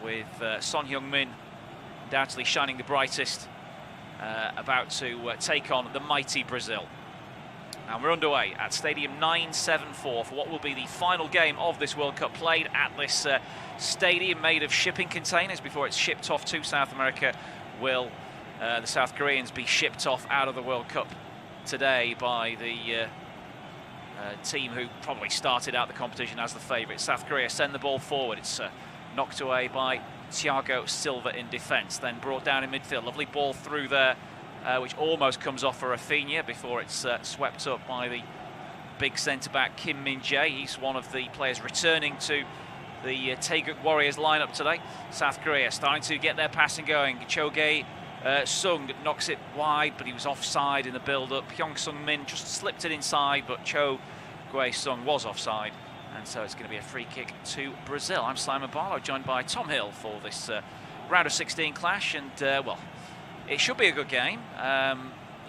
with Son Heung-min undoubtedly shining the brightest, about to take on the mighty Brazil. And we're underway at Stadium 974 for what will be the final game of this World Cup, played at this stadium made of shipping containers. Before it's shipped off to South America, will the South Koreans be shipped off out of the World Cup today by the team who probably started out the competition as the favourites. South Korea send the ball forward. It's knocked away by Thiago Silva in defence, then brought down in midfield. Lovely ball through there, which almost comes off for Rafinha before it's swept up by the big centre-back Kim Min-jae. He's one of the players returning to the Taeguk Warriors lineup today. South Korea starting to get their passing going. Cho Gae-sung knocks it wide, but he was offside in the build-up. Hyung Sung-min just slipped it inside, but Cho Gae-sung was offside. And so it's going to be a free kick to Brazil. I'm Simon Barlow, joined by Tom Hill for this round of 16 clash. And, well, it should be a good game.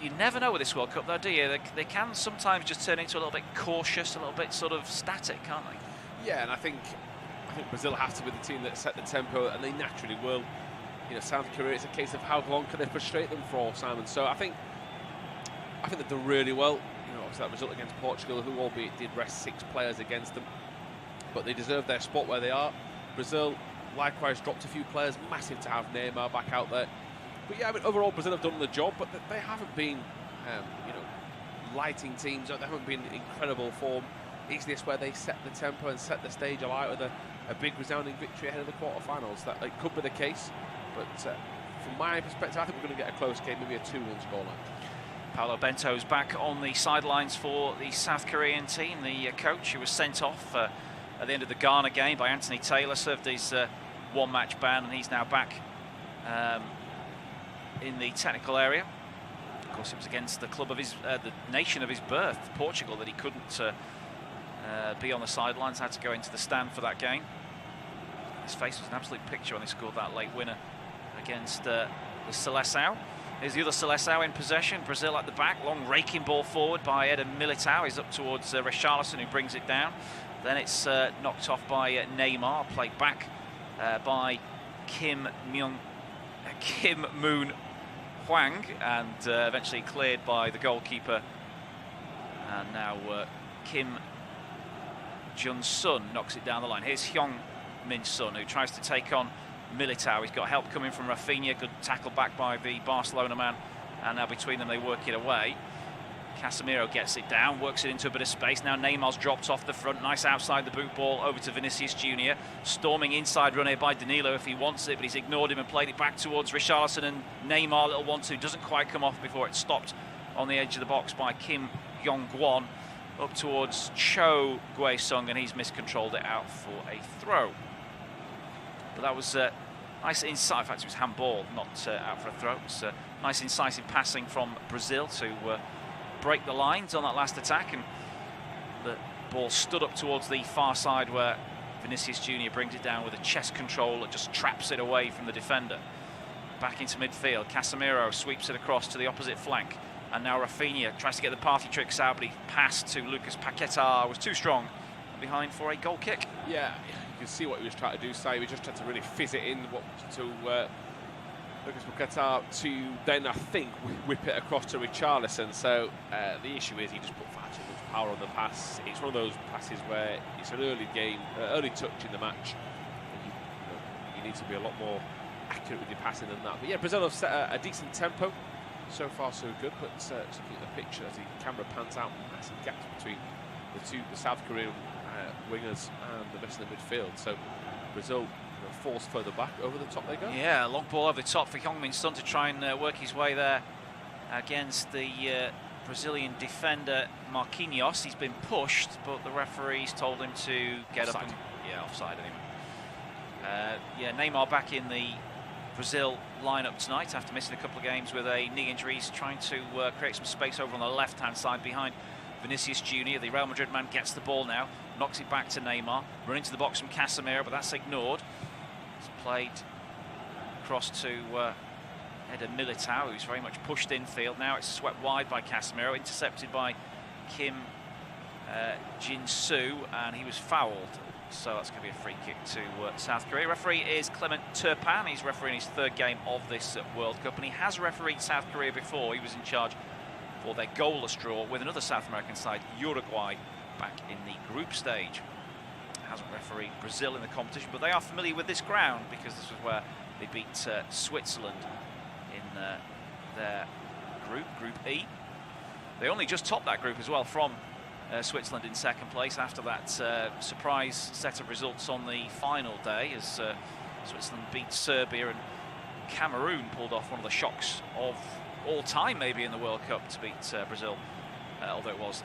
You never know with this World Cup, though, do you? They can sometimes just turn into a little bit cautious, a little bit sort of static, can't they? Yeah, and I think Brazil have to be the team that set the tempo, and they naturally will. You know, South Korea, it's a case of how long can they frustrate them for, Simon. So I think they've done really well. You know, obviously that result against Portugal, who albeit did rest 6 players against them, but they deserve their spot where they are. Brazil likewise dropped a few players. Massive to have Neymar back out there. But yeah, I mean, overall Brazil have done the job, but they haven't been, you know, lighting teams. They haven't been in incredible form. Is this where they set the tempo and set the stage alight with a big resounding victory ahead of the quarterfinals? That it could be the case, but from my perspective, I think we're going to get a close game, maybe a 2-1 scoreline. Paulo Bento's back on the sidelines for the South Korean team. The coach, who was sent off at the end of the Ghana game by Anthony Taylor, served his one-match ban, and he's now back in the technical area. Of course, it was against the club of his, the nation of his birth, Portugal, that he couldn't be on the sidelines. Had to go into the stand for that game. His face was an absolute picture when they scored that late winner against the Seleção. Here's the other Seleção in possession. Brazil at the back. Long raking ball forward by Eder Militao. He's up towards Richarlison, who brings it down. Then it's knocked off by Neymar. Played back by Kim Moon Hwang, and eventually cleared by the goalkeeper. And now Kim Jun-sun knocks it down the line. Here's Hyung Min-sun, who tries to take on Militao. He's got help coming from Rafinha. Good tackle back by the Barcelona man. And now between them they work it away. Casemiro gets it down, works it into a bit of space. Now Neymar's dropped off the front. Nice outside the boot ball over to Vinicius Junior. Storming inside run here by Danilo if he wants it, but he's ignored him and played it back towards Richarlison, and Neymar, little 1-2, doesn't quite come off before it's stopped on the edge of the box by Kim Yong-gwon. Up towards Cho Gae-sung, and he's miscontrolled it out for a throw. But that was nice insight. In fact, it was handball, not out for a throw. It was nice incisive passing from Brazil to break the lines on that last attack, and the ball stood up towards the far side where Vinicius Junior brings it down with a chest control that just traps it away from the defender. Back into midfield, Casemiro sweeps it across to the opposite flank, and now Rafinha tries to get the party tricks out, but he passed to Lucas Paquetá, was too strong, and behind for a goal kick. Yeah, you can see what he was trying to do, Si. He just had to really fizz it in to Lucas Paquetá, to then, I think, whip it across to Richarlison. So the issue is he just put far too much power on the pass. It's one of those passes where it's an early game, early touch in the match. And you need to be a lot more accurate with your passing than that. But yeah, Brazil have set a decent tempo. So far, so good. But just looking at the picture as the camera pans out, massive gaps between the South Korean wingers and the rest of the midfield. So Brazil forced further back, over the top they go. Yeah, long ball over the top for Hyung Min-sun to try and work his way there against the Brazilian defender Marquinhos. He's been pushed, but the referee's told him to get offside. Up and offside anyway. Yeah, Neymar back in the Brazil lineup tonight after missing a couple of games with a knee injury. He's trying to create some space over on the left-hand side behind Vinicius Junior. The Real Madrid man gets the ball now, knocks it back to Neymar, run into the box from Casemiro, but that's ignored. It's played across to Eder Militao, who's very much pushed infield. Now it's swept wide by Casemiro, intercepted by Kim Jin-soo, and he was fouled. So that's going to be a free kick to South Korea. Referee is Clement Turpin. He's refereeing his third game of this World Cup, and he has refereed South Korea before. He was in charge for their goalless draw with another South American side, Uruguay, back in the group stage. Hasn't refereed Brazil in the competition, but they are familiar with this ground because this was where they beat Switzerland in their Group E. They only just topped that group as well from Switzerland in second place after that surprise set of results on the final day, as Switzerland beat Serbia and Cameroon pulled off one of the shocks of all time maybe in the World Cup to beat Brazil, although it was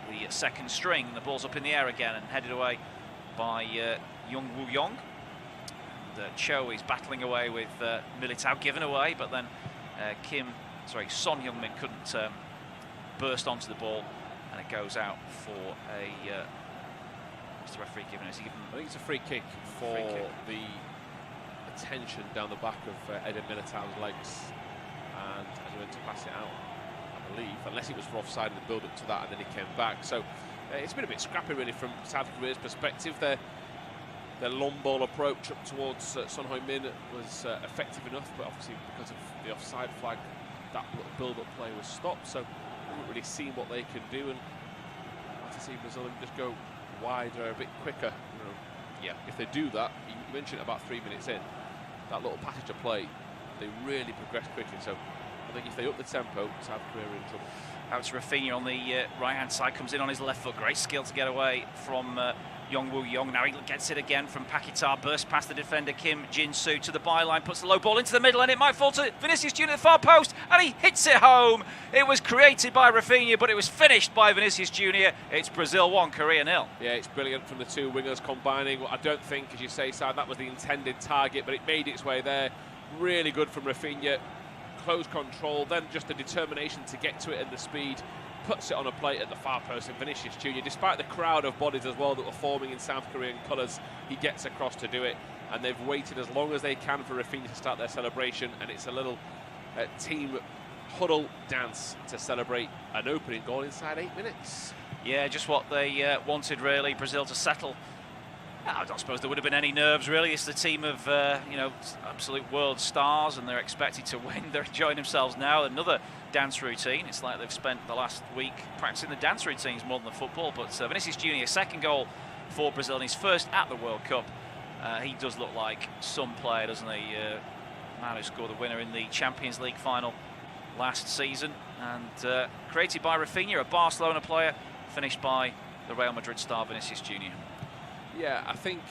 the second string. The ball's up in the air again and headed away by Young Woo Young. And Cho is battling away with Militao, given away, but then Son Heung-min couldn't burst onto the ball, and it goes out for a what's the referee giving us? I think it's a free kick for the attention down the back of Eder Militao's legs, and as he went to pass it out, I believe, unless it was for offside in the build-up to that, and then he came back. So it's been a bit scrappy really from South Korea's perspective. Their long ball approach up towards Son Heung-min was effective enough, but obviously because of the offside flag, that little build-up play was stopped. So we haven't really seen what they can do, and I'd like to see Brazil just go wider, a bit quicker. You know, yeah, if they do that, you mentioned it about 3 minutes in, that little passage of play, they really progress quickly. So I think if they up the tempo, South Korea are in trouble. Out to Rafinha on the right-hand side, comes in on his left foot. Great skill to get away from Young Woo Young. Now he gets it again from Paquetá, bursts past the defender Kim Jin-soo to the byline, puts the low ball into the middle, and it might fall to Vinicius Junior at the far post, and he hits it home. It was created by Rafinha, but it was finished by Vinicius Junior. It's Brazil 1, Korea 0. Yeah, it's brilliant from the two wingers combining. I don't think, as you say, Sam, that was the intended target, but it made its way there. Really good from Rafinha. Close control, then just the determination to get to it and the speed. Puts it on a plate at the far post, and Vinicius Junior, despite the crowd of bodies as well that were forming in South Korean colours, he gets across to do it, and they've waited as long as they can for Rafinha to start their celebration, and it's a little team huddle dance to celebrate an opening goal inside 8 minutes. Yeah, just what they wanted really, Brazil to settle. I don't suppose there would have been any nerves really. It's the team of absolute world stars, and they're expected to win. They're enjoying themselves now. Another dance routine. It's like they've spent the last week practicing the dance routines more than the football. But Vinicius Junior, second goal for Brazil, and his first at the World Cup. He does look like some player, doesn't he? Man who scored the winner in the Champions League final last season, and created by Rafinha, a Barcelona player, finished by the Real Madrid star Vinicius Junior. Yeah, I think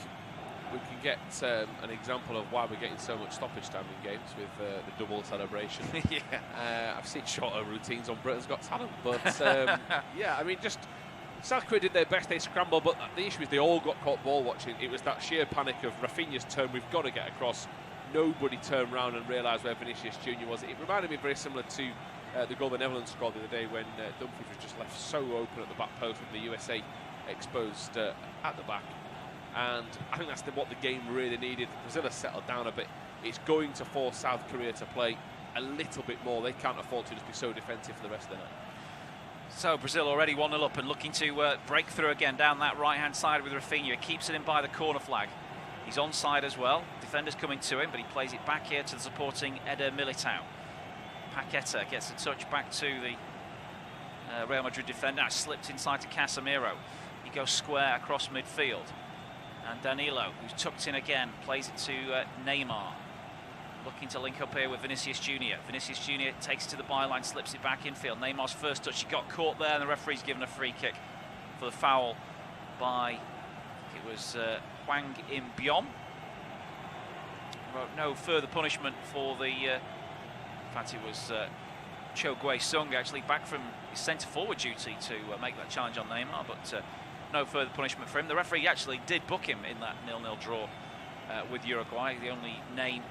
we can get an example of why we're getting so much stoppage time in games with the double celebration. Yeah, I've seen shorter routines on Britain's Got Talent, but yeah, I mean, just South Korea did their best. They scrambled, but the issue is they all got caught ball watching. It was that sheer panic of Rafinha's turn. We've got to get across. Nobody turned around and realised where Vinicius Junior was. It reminded me very similar to the goal the Netherlands scored the other day when Dumfries was just left so open at the back post with the USA exposed at the back. And I think that's what the game really needed. Brazil has settled down a bit. It's going to force South Korea to play a little bit more. They can't afford to just be so defensive for the rest of the night. So Brazil already 1-0 up and looking to break through again down that right-hand side with Rafinha. He keeps it in by the corner flag. He's onside as well. Defender's coming to him, but he plays it back here to the supporting Eder Militao. Paquetá gets a touch back to the Real Madrid defender. Now slipped inside to Casemiro. He goes square across midfield. And Danilo, who's tucked in again, plays it to Neymar. Looking to link up here with Vinicius Junior. Vinicius Junior takes it to the byline, slips it back infield. Neymar's first touch, he got caught there, and the referee's given a free kick for the foul by, it was Hwang In-byom. No further punishment for the, in fact it was Cho Gui-sung actually back from his centre-forward duty to make that challenge on Neymar, but no further punishment for him. The referee actually did book him in that 0-0 draw with Uruguay. The only name,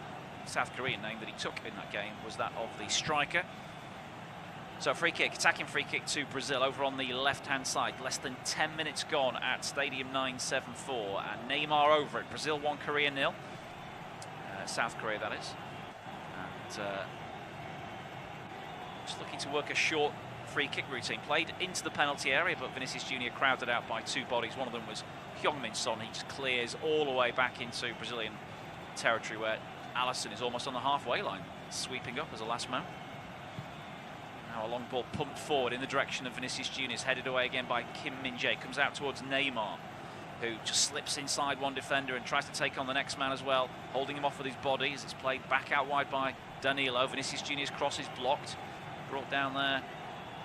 South Korean name, that he took in that game was that of the striker. So free kick, attacking free kick to Brazil over on the left-hand side. Less than 10 minutes gone at Stadium 974, and Neymar over it. Brazil 1, Korea 0. South Korea, that is. And just looking to work a short free kick routine. Played into the penalty area, but Vinicius Junior crowded out by two bodies. One of them was Heung-min Son, he just clears all the way back into Brazilian territory where Alisson is almost on the halfway line, sweeping up as a last man. Now a long ball pumped forward in the direction of Vinicius Junior, headed away again by Kim Min-jae, comes out towards Neymar, who just slips inside one defender and tries to take on the next man as well, holding him off with his body as it's played back out wide by Danilo. Vinicius Junior's cross is blocked, brought down there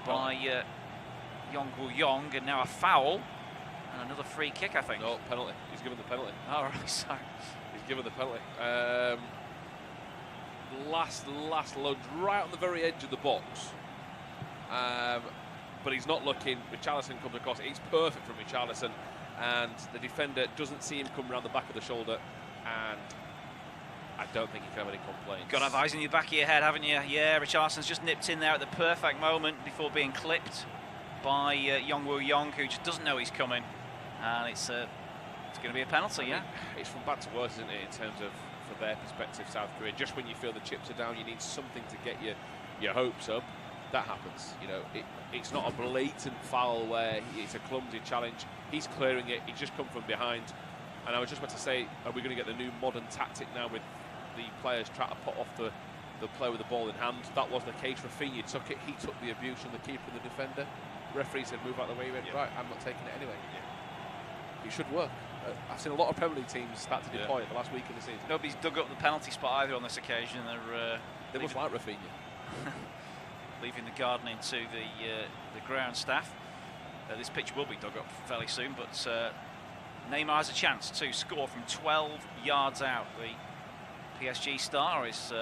by Yong, and now a foul and another free kick, I think. No, penalty. He's given the penalty. All right, sorry. He's given the penalty. Last lunge, right on the very edge of the box. But he's not looking. Richarlison comes across. He's perfect for Richarlison, and the defender doesn't see him come around the back of the shoulder, and I don't think he can have any complaints. Got to have eyes in the back of your head, haven't you? Yeah, Richarlison's just nipped in there at the perfect moment before being clipped by Yong, who just doesn't know he's coming, and it's going to be a penalty. Yeah, it's from bad to worse, isn't it, in terms of, for their perspective, South Korea. Just when you feel the chips are down, you need something to get your hopes up. That happens. You know, it's not a blatant foul where it's a clumsy challenge. He's clearing it. He's just come from behind. And I was just about to say, are we going to get the new modern tactic now with the players trying to put off the player with the ball in hand? That was the case. Rafinha took it. He took the abuse from the keeper and the defender. Referee said, move out of the way. He went, right, I'm not taking it anyway. It should work. I've seen a lot of Premier League teams start to deploy it the last week of the season. Nobody's dug up the penalty spot either on this occasion. They must like Rafinha. Leaving the garden into the ground staff. This pitch will be dug up fairly soon, but Neymar has a chance to score from 12 yards out. The PSG star is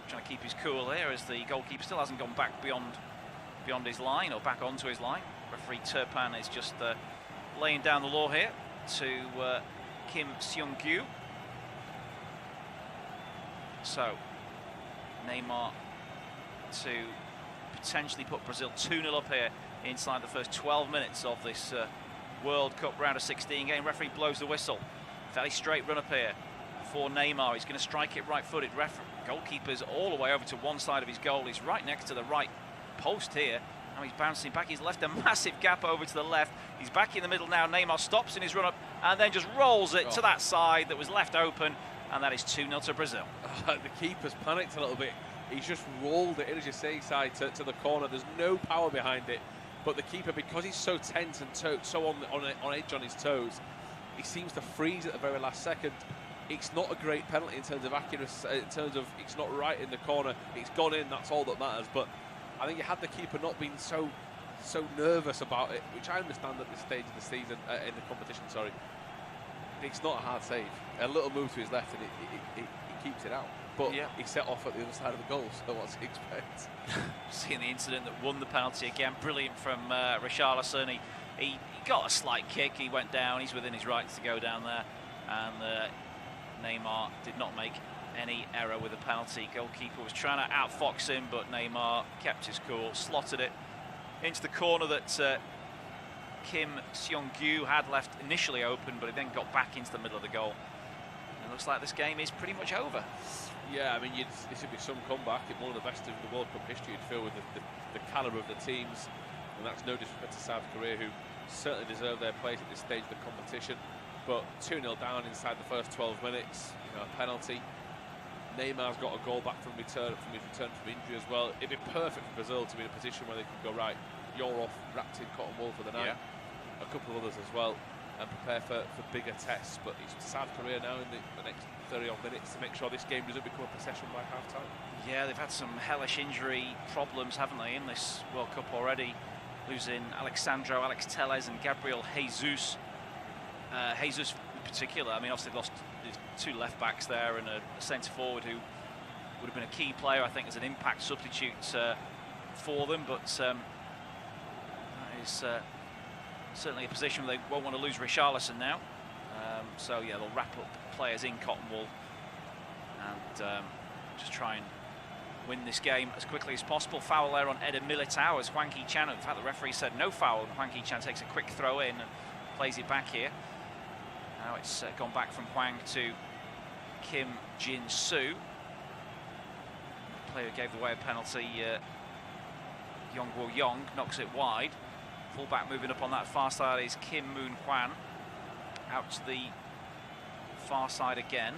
trying to keep his cool here as the goalkeeper still hasn't gone back beyond his line or back onto his line. Referee Turpan is just laying down the law here to Kim Seung-gyu. So Neymar to potentially put Brazil 2-0 up here inside the first 12 minutes of this World Cup round of 16 game. Referee blows the whistle. Fairly straight run up here for Neymar. He's going to strike it right-footed. Goalkeeper's all the way over to one side of his goal. He's right next to the right post here. Now he's bouncing back. He's left a massive gap over to the left. He's back in the middle now. Neymar stops in his run-up and then just rolls it to that side that was left open, and that is 2-0 to Brazil. The keeper's panicked a little bit. He's just rolled it in, as you say, side to the corner. There's no power behind it. But the keeper, because he's so tense and so on edge on his toes, he seems to freeze at the very last second. It's not a great penalty in terms of accuracy, in terms of it's not right in the corner. It's gone in, that's all that matters. But I think you had the keeper not been so nervous about it, which I understand at this stage of the season, in the competition, sorry. It's not a hard save. A little move to his left and he keeps it out. But he set off at the other side of the goal, so what's he expect? Seeing the incident that won the penalty again, brilliant from Richarlison. He got a slight kick, he went down, he's within his rights to go down there, and Neymar did not make any error with the penalty. Goalkeeper was trying to outfox him, but Neymar kept his cool, slotted it into the corner that Kim Seung-gyu had left initially open, but it then got back into the middle of the goal. It looks like this game is pretty much over. Yeah, I mean, this would be some comeback. It's one of the best of the World Cup history, you'd feel, with the calibre of the teams. And that's no disrespect to South Korea, who certainly deserve their place at this stage of the competition. But 2-0 down inside the first 12 minutes, a penalty. Neymar's got a goal back from his return from injury as well. It'd be perfect for Brazil to be in a position where they can go, right, you're off, wrapped in cotton wool for the night. A couple of others as well, and prepare for bigger tests. But it's South Korea now in the next 30-odd minutes to make sure this game doesn't become a possession by half-time. Yeah, they've had some hellish injury problems, haven't they, in this World Cup already. Losing Alexandro, Alex Telles and Gabriel Jesus. Jesus in particular, I mean, obviously they've lost two left-backs there and a centre-forward who would have been a key player, I think, as an impact substitute for them. But that is certainly a position where they won't want to lose Richarlison now. So, yeah, they'll wrap up players in cotton wool and just try and win this game as quickly as possible. Foul there on Eder Militao as Hwang Hee-chan. In fact, the referee said no foul, and Hwang Hee-chan takes a quick throw in and plays it back here. Now it's gone back from Hwang to Kim Jin-soo. The player who gave away a penalty, Yong knocks it wide. Full back moving up on that far side is Kim Moon-hwan. out to the far side again.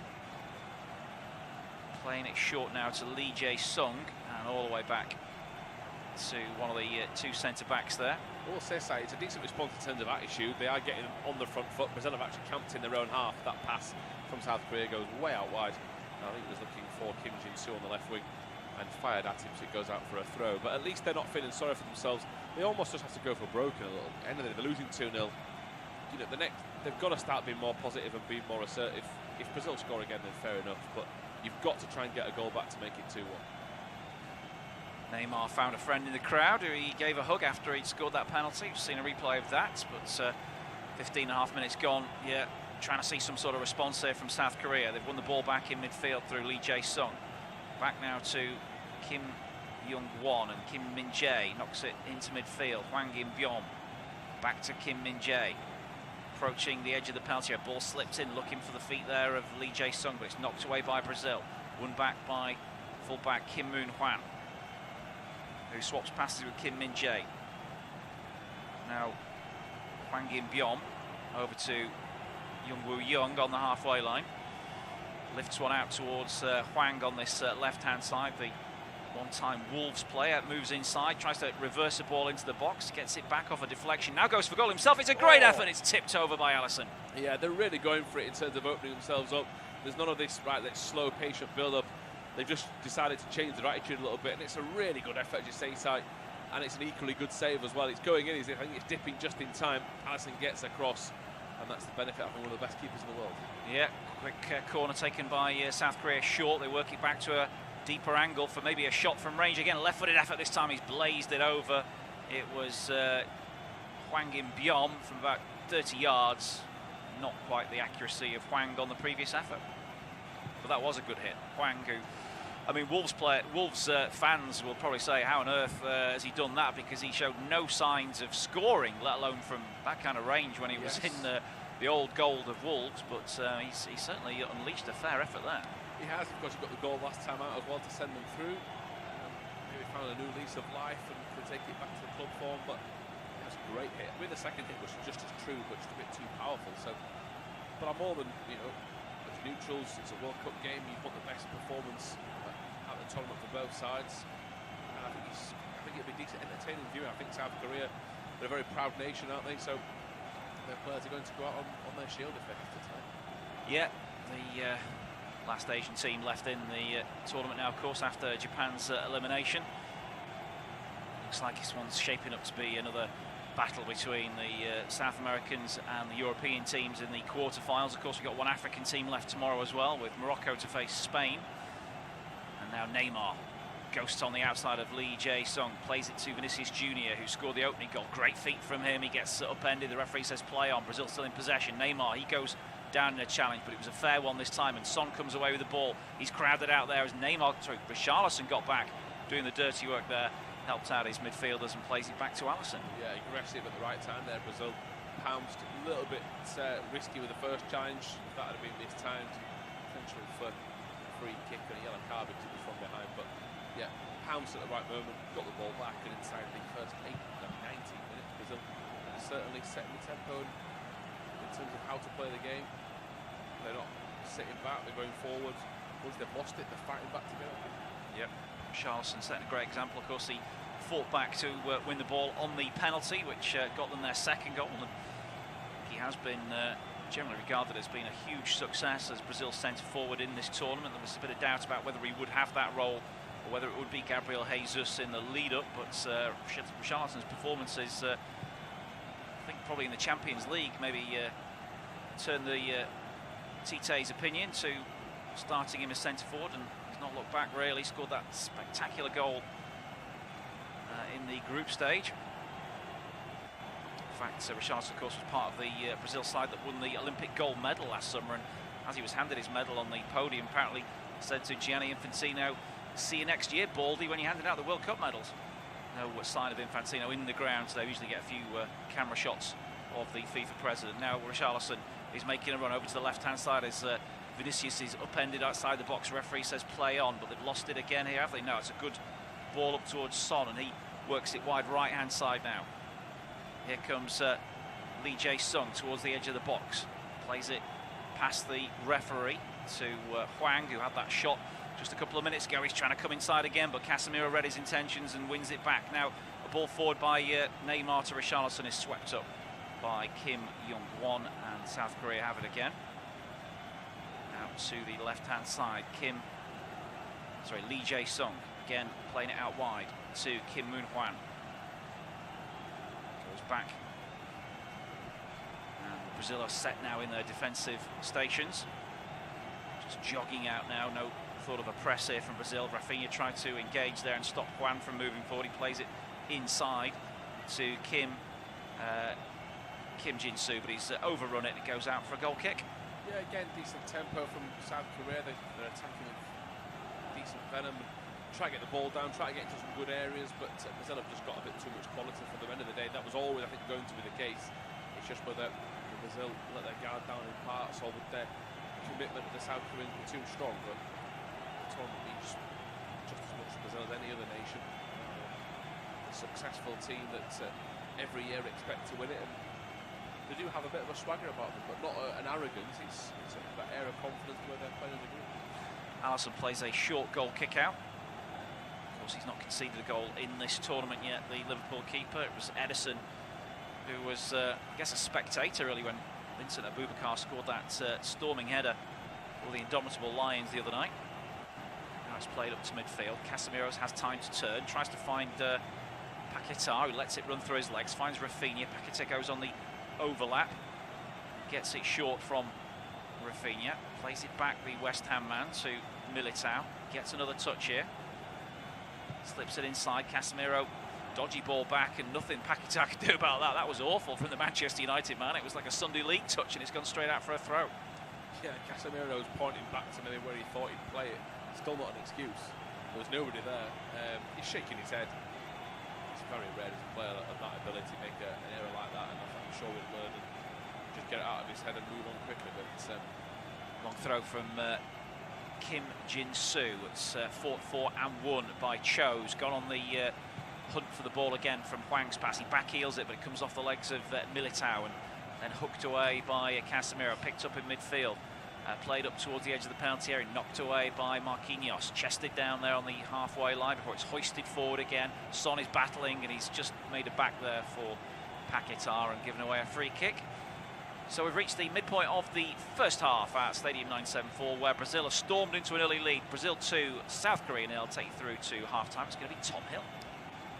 Playing it short now to Lee Jae-sung, and all the way back to one of the two centre-backs there. I will say, it's a decent response in terms of attitude. They are getting on the front foot. Brazil have actually camped in their own half. That pass from South Korea goes way out wide. I think he was looking for Kim Jin-soo on the left wing and fired at him, so it goes out for a throw. But at least they're not feeling sorry for themselves. They almost just have to go for broken a little. End of the day, they're losing 2-0. You know, they've got to start being more positive and be more assertive. If Brazil score again, then fair enough. But you've got to try and get a goal back to make it 2-1. Neymar found a friend in the crowd who he gave a hug after he'd scored that penalty. We've seen a replay of that, but 15.5 minutes gone. Yeah, trying to see some sort of response here from South Korea. They've won the ball back in midfield through Lee Jae-sung. Back now to Kim Young-won, and Kim Min-jae knocks it into midfield. Hwang In-byom back to Kim Min-jae. Approaching the edge of the penalty area. Ball slipped in, looking for the feet there of Lee Jae-sung, but it's knocked away by Brazil. Won back by fullback Kim Moon-hwan, who swaps passes with Kim Min-jae. Now Hwang In-byom over to Young-woo Young on the halfway line. Lifts one out towards Hwang on this left-hand side. The one-time Wolves player moves inside, tries to reverse the ball into the box, gets it back off a deflection. Now goes for goal himself. It's a great effort. It's tipped over by Alisson. Yeah, they're really going for it in terms of opening themselves up. There's none of this that slow, patient build-up. They've just decided to change their attitude a little bit, and it's a really good effort, as you say, Si, and it's an equally good save as well. It's going in, I think it's dipping just in time. Alisson gets across, and that's the benefit of one of the best keepers in the world. Yeah, quick corner taken by South Korea short. They work it back to a deeper angle for maybe a shot from range. Again, left-footed effort this time. He's blazed it over. It was Hwang In-byom from about 30 yards. Not quite the accuracy of Hwang on the previous effort, but that was a good hit. Hwang, who, I mean, Wolves fans will probably say, how on earth has he done that? Because he showed no signs of scoring, let alone from that kind of range when he was in the old gold of Wolves. But he's certainly unleashed a fair effort there. He has. Of course, he got the goal last time out as well to send them through. Maybe found a new lease of life and could take it back to the club form. But that's a great hit. I mean, the second hit was just as true, but just a bit too powerful. So, but I'm more than, you know, as neutrals, it's a World Cup game. You want the best performance at the tournament for both sides. And I think it'll be decent, entertaining viewing. I think South Korea, they're a very proud nation, aren't they? So their players are going to go out on their shield if they have to tonight. Yeah, the last Asian team left in the tournament now, of course, after Japan's elimination. Looks like this one's shaping up to be another battle between the South Americans and the European teams in the quarterfinals. Of course, we've got one African team left tomorrow as well, with Morocco to face Spain. And now Neymar ghosts on the outside of Lee Jae-sung, plays it to Vinicius Jr., who scored the opening goal. Great feet from him. He gets upended. The referee says play on. Brazil still in possession. Neymar, he goes down in a challenge, but it was a fair one this time, and Son comes away with the ball. He's crowded out there as Richarlison got back, doing the dirty work there, helped out his midfielders and plays it back to Alisson. Yeah, aggressive at the right time there. Brazil pounced a little bit risky with the first challenge. If that had been mistimed, potential for a free kick and a yellow card because it was from behind. But yeah, pounced at the right moment, got the ball back, and inside the first 19 minutes, Brazil certainly setting the tempo in terms of how to play the game. They're not sitting back, they're going forward. Once they've lost it, they're fighting back to get up. Yep, Richarlison setting a great example. Of course, he fought back to win the ball on the penalty, which got them their second goal. And he has been generally regarded as being a huge success as Brazil's centre forward in this tournament. There was a bit of doubt about whether he would have that role or whether it would be Gabriel Jesus in the lead-up, but Richarlison's performance is, I think, probably in the Champions League, maybe turn the Tite's opinion to starting him as centre forward, and he's not looked back really. Scored that spectacular goal in the group stage. In fact, Richarlison, of course, was part of the Brazil side that won the Olympic gold medal last summer, and as he was handed his medal on the podium, apparently said to Gianni Infantino, "See you next year, Baldy, when you're handing out the World Cup medals." No sign of Infantino in the ground, so they usually get a few camera shots of the FIFA president. Now Richarlison is making a run over to the left-hand side as Vinicius is upended outside the box. Referee says play on, but they've lost it again here, have they? No, it's a good ball up towards Son, and he works it wide right-hand side now. Here comes Lee Jae-sung towards the edge of the box. Plays it past the referee to Huang, who had that shot just a couple of minutes ago. He's trying to come inside again, but Casemiro read his intentions and wins it back. Now a ball forward by Neymar to Richarlison is swept up by Kim Young-won, and South Korea have it again. Out to the left-hand side, Lee Jae-sung again playing it out wide to Kim Moon-hwan. Goes back. And Brazil are set now in their defensive stations. Just jogging out now, no thought of a press here from Brazil. Rafinha tried to engage there and stop Hwan from moving forward. He plays it inside to Kim Jin-soo, but he's overrun it. It goes out for a goal kick. Yeah, again, decent tempo from South Korea. They're attacking with decent venom. Try to get the ball down, try to get into some good areas, but Brazil have just got a bit too much quality for the end of the day. That was always, I think, going to be the case. It's just whether Brazil let their guard down in parts, or would their commitment to the South Koreans be too strong. But the tournament means just as much Brazil as any other nation. A successful team that every year expect to win it, and they do have a bit of a swagger about them, but not an arrogance. It's that air of confidence where they're playing as a group. Alisson plays a short goal kick out. Of course, he's not conceded a goal in this tournament yet, the Liverpool keeper. It was Edison who was, I guess, a spectator really when Vincent Aboubakar scored that storming header for the indomitable Lions the other night. Now it's played up to midfield. Casemiro has time to turn, tries to find Paquetá, who lets it run through his legs, finds Rafinha. Paquetá goes on the overlap, gets it short from Rafinha, plays it back the West Ham man to Militao, gets another touch here, slips it inside. Casemiro, dodgy ball back, and nothing Paquetá could do about that. That was awful from the Manchester United man. It was like a Sunday League touch, and it's gone straight out for a throw. Yeah, Casemiro's pointing back to maybe where he thought he'd play it. Still not an excuse. There was nobody there. He's shaking his head. It's very rare as a player of that ability to make an error like that, and I'm sure he'll learn and just get it out of his head and move on quickly. But long throw from Kim Jin-soo. It's fought for and won by Cho's. Gone on the hunt for the ball again from Hwang's pass. He back heels it, but it comes off the legs of Militao and then hooked away by Casemiro. Picked up in midfield. Played up towards the edge of the penalty area, knocked away by Marquinhos, chested down there on the halfway line before it's hoisted forward again. Son is battling, and he's just made a back there for Paquetá and given away a free kick. So we've reached the midpoint of the first half at Stadium 974, where Brazil have stormed into an early lead. Brazil 2, South Korea 0, take you through to half-time. It's going to be Tom Hill.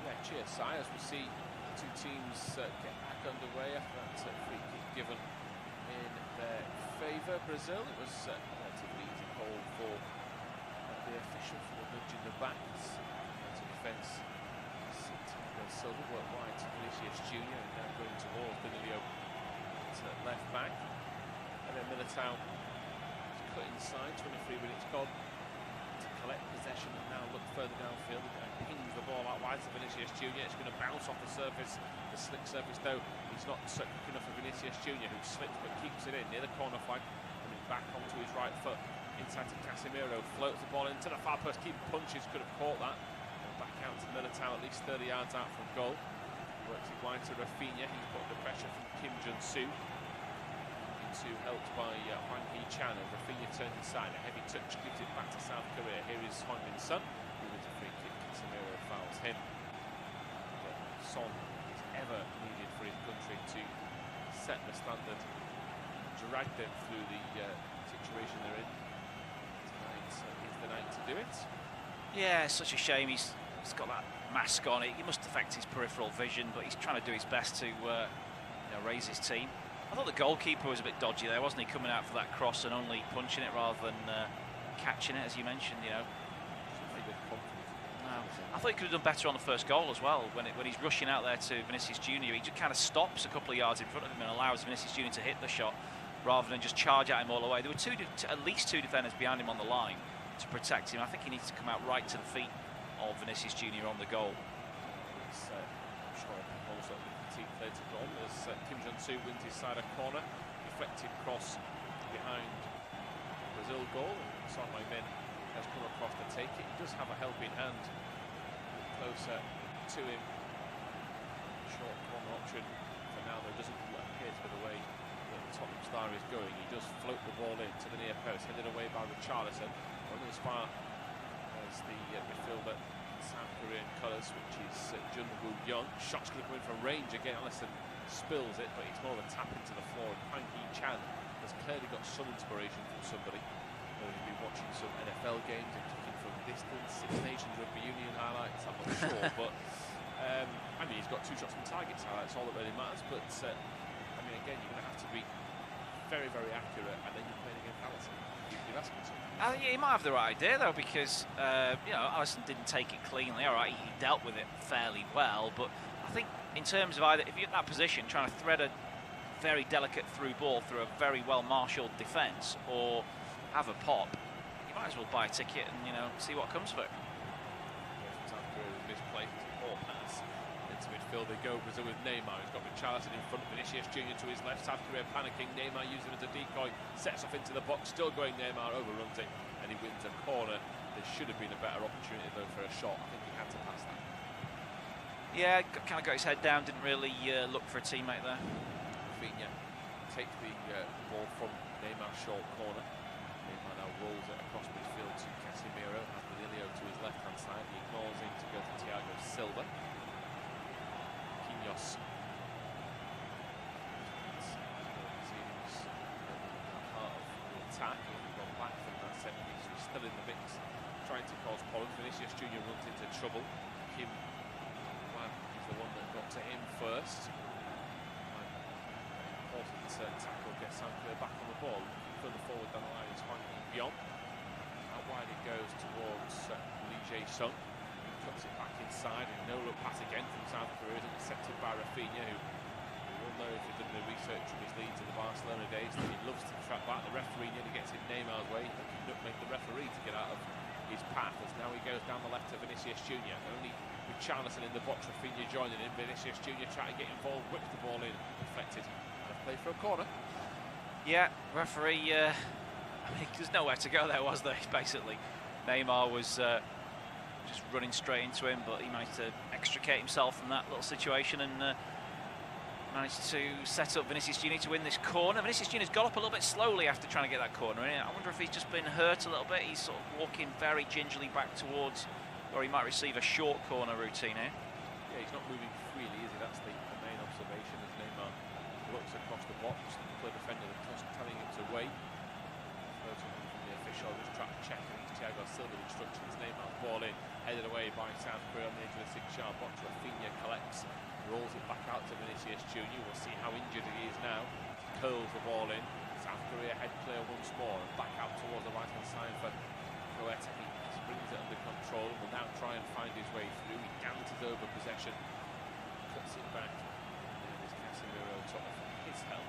Yeah, cheers, Si, as we see the two teams get back underway after that free kick given in their favour. Brazil, it was a relatively easy call for the official for the nudge in the back. To defence, Silva worked wide to Vinicius Jr. and now going towards Danilo at left back. And then Militao cut inside, 23 minutes gone, to collect possession and now look further downfield and pings the ball out wide to Vinicius Jr. It's going to bounce off the surface, the slick surface though. He's not quick enough for Vinicius Jr. who slips but keeps it in near the corner flag, coming back onto his right foot inside to Casemiro, floats the ball into the far post. Keeper punches, could have caught that. And back out to Militao, at least 30 yards out from goal. Works it wide to Rafinha. He's put under pressure from Kim Jin-soo. Helped by Hwang Hee-chan, and Rafinha turns inside. A heavy touch gives it back to South Korea. Here is Hwang Min-sun, who with a free kick. Casemiro fouls him. Son is ever needed for his country to set the standard, drag them through the situation they're in. Tonight is the night to do it. Yeah, it's such a shame. He's got that mask on. It must affect his peripheral vision, but he's trying to do his best to raise his team. I thought the goalkeeper was a bit dodgy there, wasn't he? Coming out for that cross and only punching it rather than catching it, as you mentioned. No, I thought he could have done better on the first goal as well. When he's rushing out there to Vinicius Jr., he just kind of stops a couple of yards in front of him and allows Vinicius Jr. to hit the shot rather than just charge at him all the way. There were at least two defenders behind him on the line to protect him. I think he needs to come out right to the feet of Vinicius Jr. on the goal. Later on as Kim Jin-soo wins his side of corner, deflected cross behind Brazil goal, and Son Heung-min has come across to take it. He does have a helping hand closer to him. Short corner option for now, there doesn't appear to be the way that the Tottenham star is going. He does float the ball in to the near post, headed away by Richarlison. Under the spar as the midfielder, South Korean colours, which is Jun Woo Young. Shot's going to come in from range again. Allison spills it, but it's more of a tap into the floor. And Hwang Hee-chan has clearly got some inspiration from somebody. He's been watching some NFL games and kicking from distance, Six Nations Rugby Union highlights, I'm not sure, but I mean, he's got 2 shots from targets highlights, all that really matters. But I mean, again, you're going to have to be very, very accurate, and then you're playing against Allison. You're asking something. Yeah, he might have the right idea though, because you know, Allison didn't take it cleanly. All right, he dealt with it fairly well, but I think in terms of either, if you're in that position trying to thread a very delicate through ball through a very well marshalled defence, or have a pop, you might as well buy a ticket and, you know, see what comes of it. South Korea was misplaced. Poor pass into midfield. They go Brazil with Neymar. He's got Richarlison in front of Vinicius Junior to his left. South Korea panicking. Neymar using him as a decoy. Sets off into the box. Still going Neymar. Overruns it. And he wins a corner. There should have been a better opportunity though for a shot. I think he had to pass that. Yeah, kind of got his head down. Didn't really look for a teammate there. Rafinha takes the ball from Neymar's short corner. Neymar now rolls it across midfield to Casemiro. Has Manilio to his left-hand side. He ignores him to go to Thiago Silva. Quinhos seems part of the attack. He's gone back from that set piece. He's still in the mix, trying to cause problems. Vinicius Junior runs into trouble. Kim Wan is the one that got to him first. Important tackle, gets Sankler back on the ball. Further forward down the line is Hwang Hee-byong. Out wide it goes towards Lee Jae-sung. Cuts it back inside, and no-look pass again from South Korea, intercepted by Rafinha, who we all know if he's done the research from his Leeds in the Barcelona days that he loves to track back. The referee nearly gets in Neymar's way. He can make the referee to get out of his path, as now he goes down the left to Vinicius Junior. Only Richarlison in the box, Rafinha joining him. Vinicius Junior trying to get involved, whips the ball in, deflected, and a play for a corner. Yeah, referee, I mean, there's nowhere to go there, was there, basically. Neymar was just running straight into him, but he managed to extricate himself from that little situation and managed to set up Vinicius Junior to win this corner. Vinicius Junior's got up a little bit slowly after trying to get that corner in. I wonder if he's just been hurt a little bit. He's sort of walking very gingerly back towards where he might receive a short corner routine here. Yeah, he's not moving freely, is he? That's the main observation as Neymar looks across the box. The defender telling him to wait. Floating from the official, just trying to check Thiago Silva instructions. Neymar's ball in, headed away by South Korea on the edge of the 6-yard box. Rafinha collects, rolls it back out to Vinicius Junior. We'll see how injured he is now. Curls the ball in. South Korea head clear once more and back out towards the right-hand side for O.A.T. He brings it under control and will now try and find his way through. He dances over possession, cuts it back. And there's Casemiro top of his help.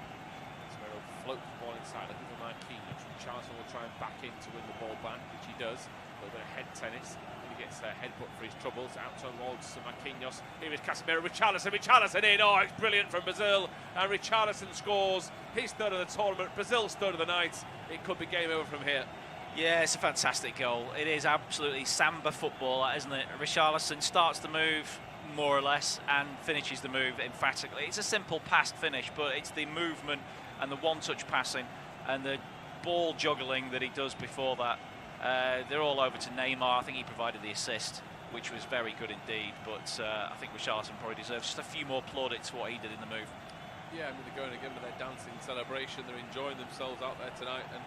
Casemiro floats the ball inside, looking for Marquinhos. Richarlison will try and back in to win the ball back, which he does. A little bit of head tennis. He gets a headbutt for his troubles. Out towards Marquinhos. Here is Casemiro. Richarlison in. Oh, it's brilliant from Brazil. And Richarlison scores his third of the tournament, Brazil's third of the night. It could be game over from here. Yeah, it's a fantastic goal. It is absolutely samba football, isn't it? Richarlison starts the move, more or less, and finishes the move emphatically. It's a simple pass finish, but it's the movement and the one-touch passing and the ball juggling that he does before that. They're all over to Neymar. I think he provided the assist, which was very good indeed, but I think Richarlison probably deserves just a few more plaudits for what he did in the move. Yeah, I mean, they're going again with their dancing celebration. They're enjoying themselves out there tonight, and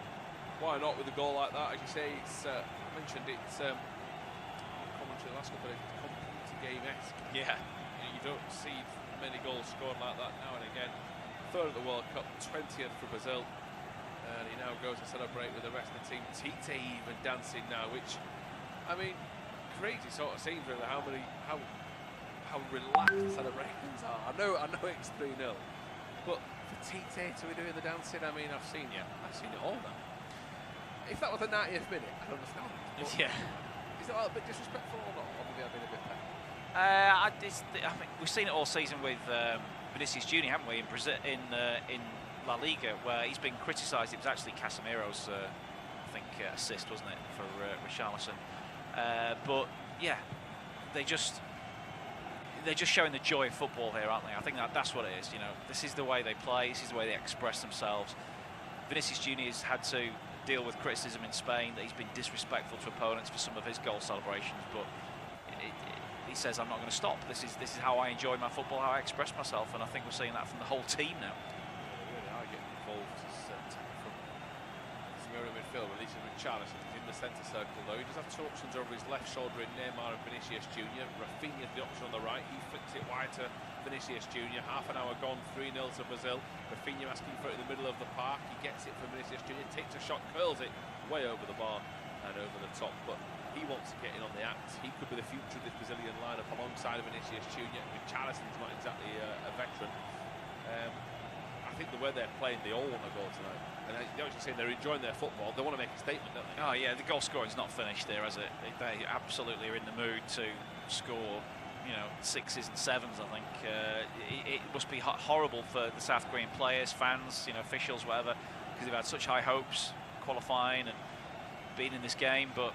why not with a goal like that? As you say, it's I mentioned it's commentary last couple of community game-esque. Yeah. You don't see many goals scored like that now and again. Third of the World Cup, 20th for Brazil, and he now goes to celebrate with the rest of the team. Tite even dancing now, which, I mean, crazy sort of scenes really. How relaxed the celebrations are. I know it's 3-0, but for Tite to be doing the dancing, I mean, I've seen it all now. If that was the 90th minute, I'd understand. Yeah. Is that a bit disrespectful or not? Or maybe I've been a bit better? I mean, we've seen it all season with Vinicius Junior, haven't we? In Brazil, in La Liga, where he's been criticised. It was actually Casemiro's, I think, assist, wasn't it, for Richarlison? But yeah, they just they're just showing the joy of football here, aren't they? I think that's what it is. You know, this is the way they play. This is the way they express themselves. Vinicius Junior's had to deal with criticism in Spain that he's been disrespectful to opponents for some of his goal celebrations, but he says, I'm not going to stop. This is how I enjoy my football, how I express myself, and I think we're seeing that from the whole team now. Yeah, they really are getting involved. From Casemiro midfield, releases Richarlison. He's in the centre circle though. He does have two options over his left shoulder in Neymar and Vinicius Junior. Rafinha's the option on the right. He flicks it wide to Vinicius Junior. Half an hour gone, 3-0 to Brazil. Rafinha asking for it in the middle of the park. He gets it from Vinicius Junior. Takes a shot, curls it way over the bar and over the top. But he wants to get in on the act. He could be the future of this Brazilian lineup alongside Vinicius Junior. Richarlison's not exactly a veteran. I think the way they're playing, they all want a goal tonight. And they're actually saying they're enjoying their football. They want to make a statement, don't they? Oh yeah, the goal scoring's not finished there, has it? They absolutely are in the mood to score, you know, 6s and 7s. I think it must be horrible for the South Korean players, fans, you know, officials, whatever, because they've had such high hopes qualifying and being in this game, but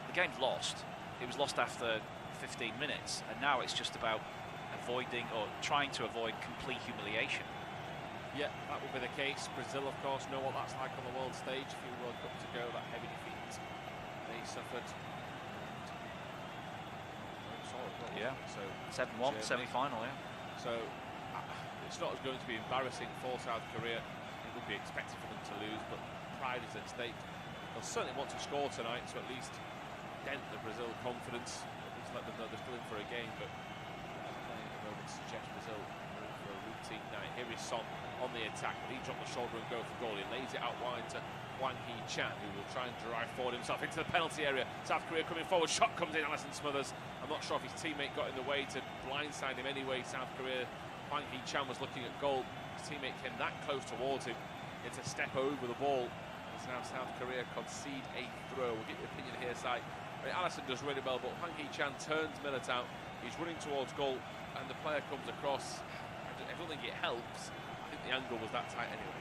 the game's lost. It was lost after 15 minutes, and now it's just about avoiding or trying to avoid complete humiliation. Yeah, that will be the case. Brazil, of course, know what that's like on the world stage. A few World Cup to go, that heavy defeat they suffered. Yeah, so 7-1, semi-final, yeah. So it's not going to be embarrassing for South Korea. It would be expected for them to lose, but pride is at stake. They'll certainly want to score tonight to at least dent the Brazil confidence. At least let them know they're still in for a game, but at the moment suggests Brazil are in for a routine night. Here is Son on the attack. He dropped the shoulder and go for goal. He lays it out wide to Hwang Hee-chan, who will try and drive forward himself into the penalty area. South Korea coming forward. Shot comes in. Alisson Smothers. I'm not sure if his teammate got in the way to blindside him anyway. South Korea. Hwang Hee-chan was looking at goal. His teammate came that close towards him. It's a step over the ball. As now South Korea concede a throw. We'll get your opinion here, Si. I mean, Alisson does really well, but Hwang Hee-chan turns Militao. He's running towards goal, and the player comes across. I don't think it helps. I think the angle was that tight anyway.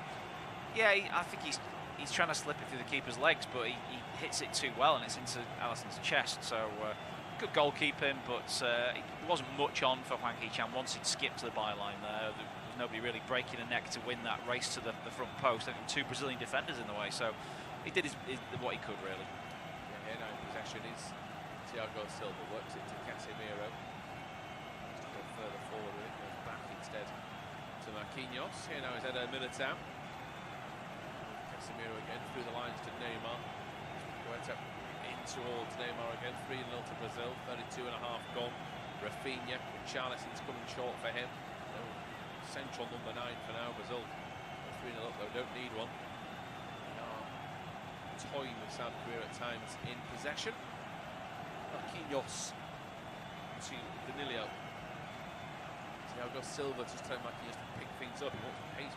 Yeah, I think he's trying to slip it through the keeper's legs, but he hits it too well, and it's into Alisson's chest. So good goalkeeping, but it wasn't much on for Hwang Hee-chan. Once he'd skipped to the byline there was nobody really breaking a neck to win that race to the front post. I think two Brazilian defenders in the way, so he did what he could, really. Yeah, here now in possession is Thiago Silva. Works it to Casemiro. Just to go further forward with it, goes back instead to Marquinhos. Here now is Eder Militao. Casemiro again through the lines to Neymar. O.A.T in towards Neymar again. 3-0 to Brazil. 32.5 gone. Rafinha. Richarlison's coming short for him. No central number 9 for now. Brazil 3-0 up though. Don't need one. They are toying with South Korea at times in possession. Marquinhos to Danilo. Thiago Silva just telling Marquinhos to pick things up. He wants the pace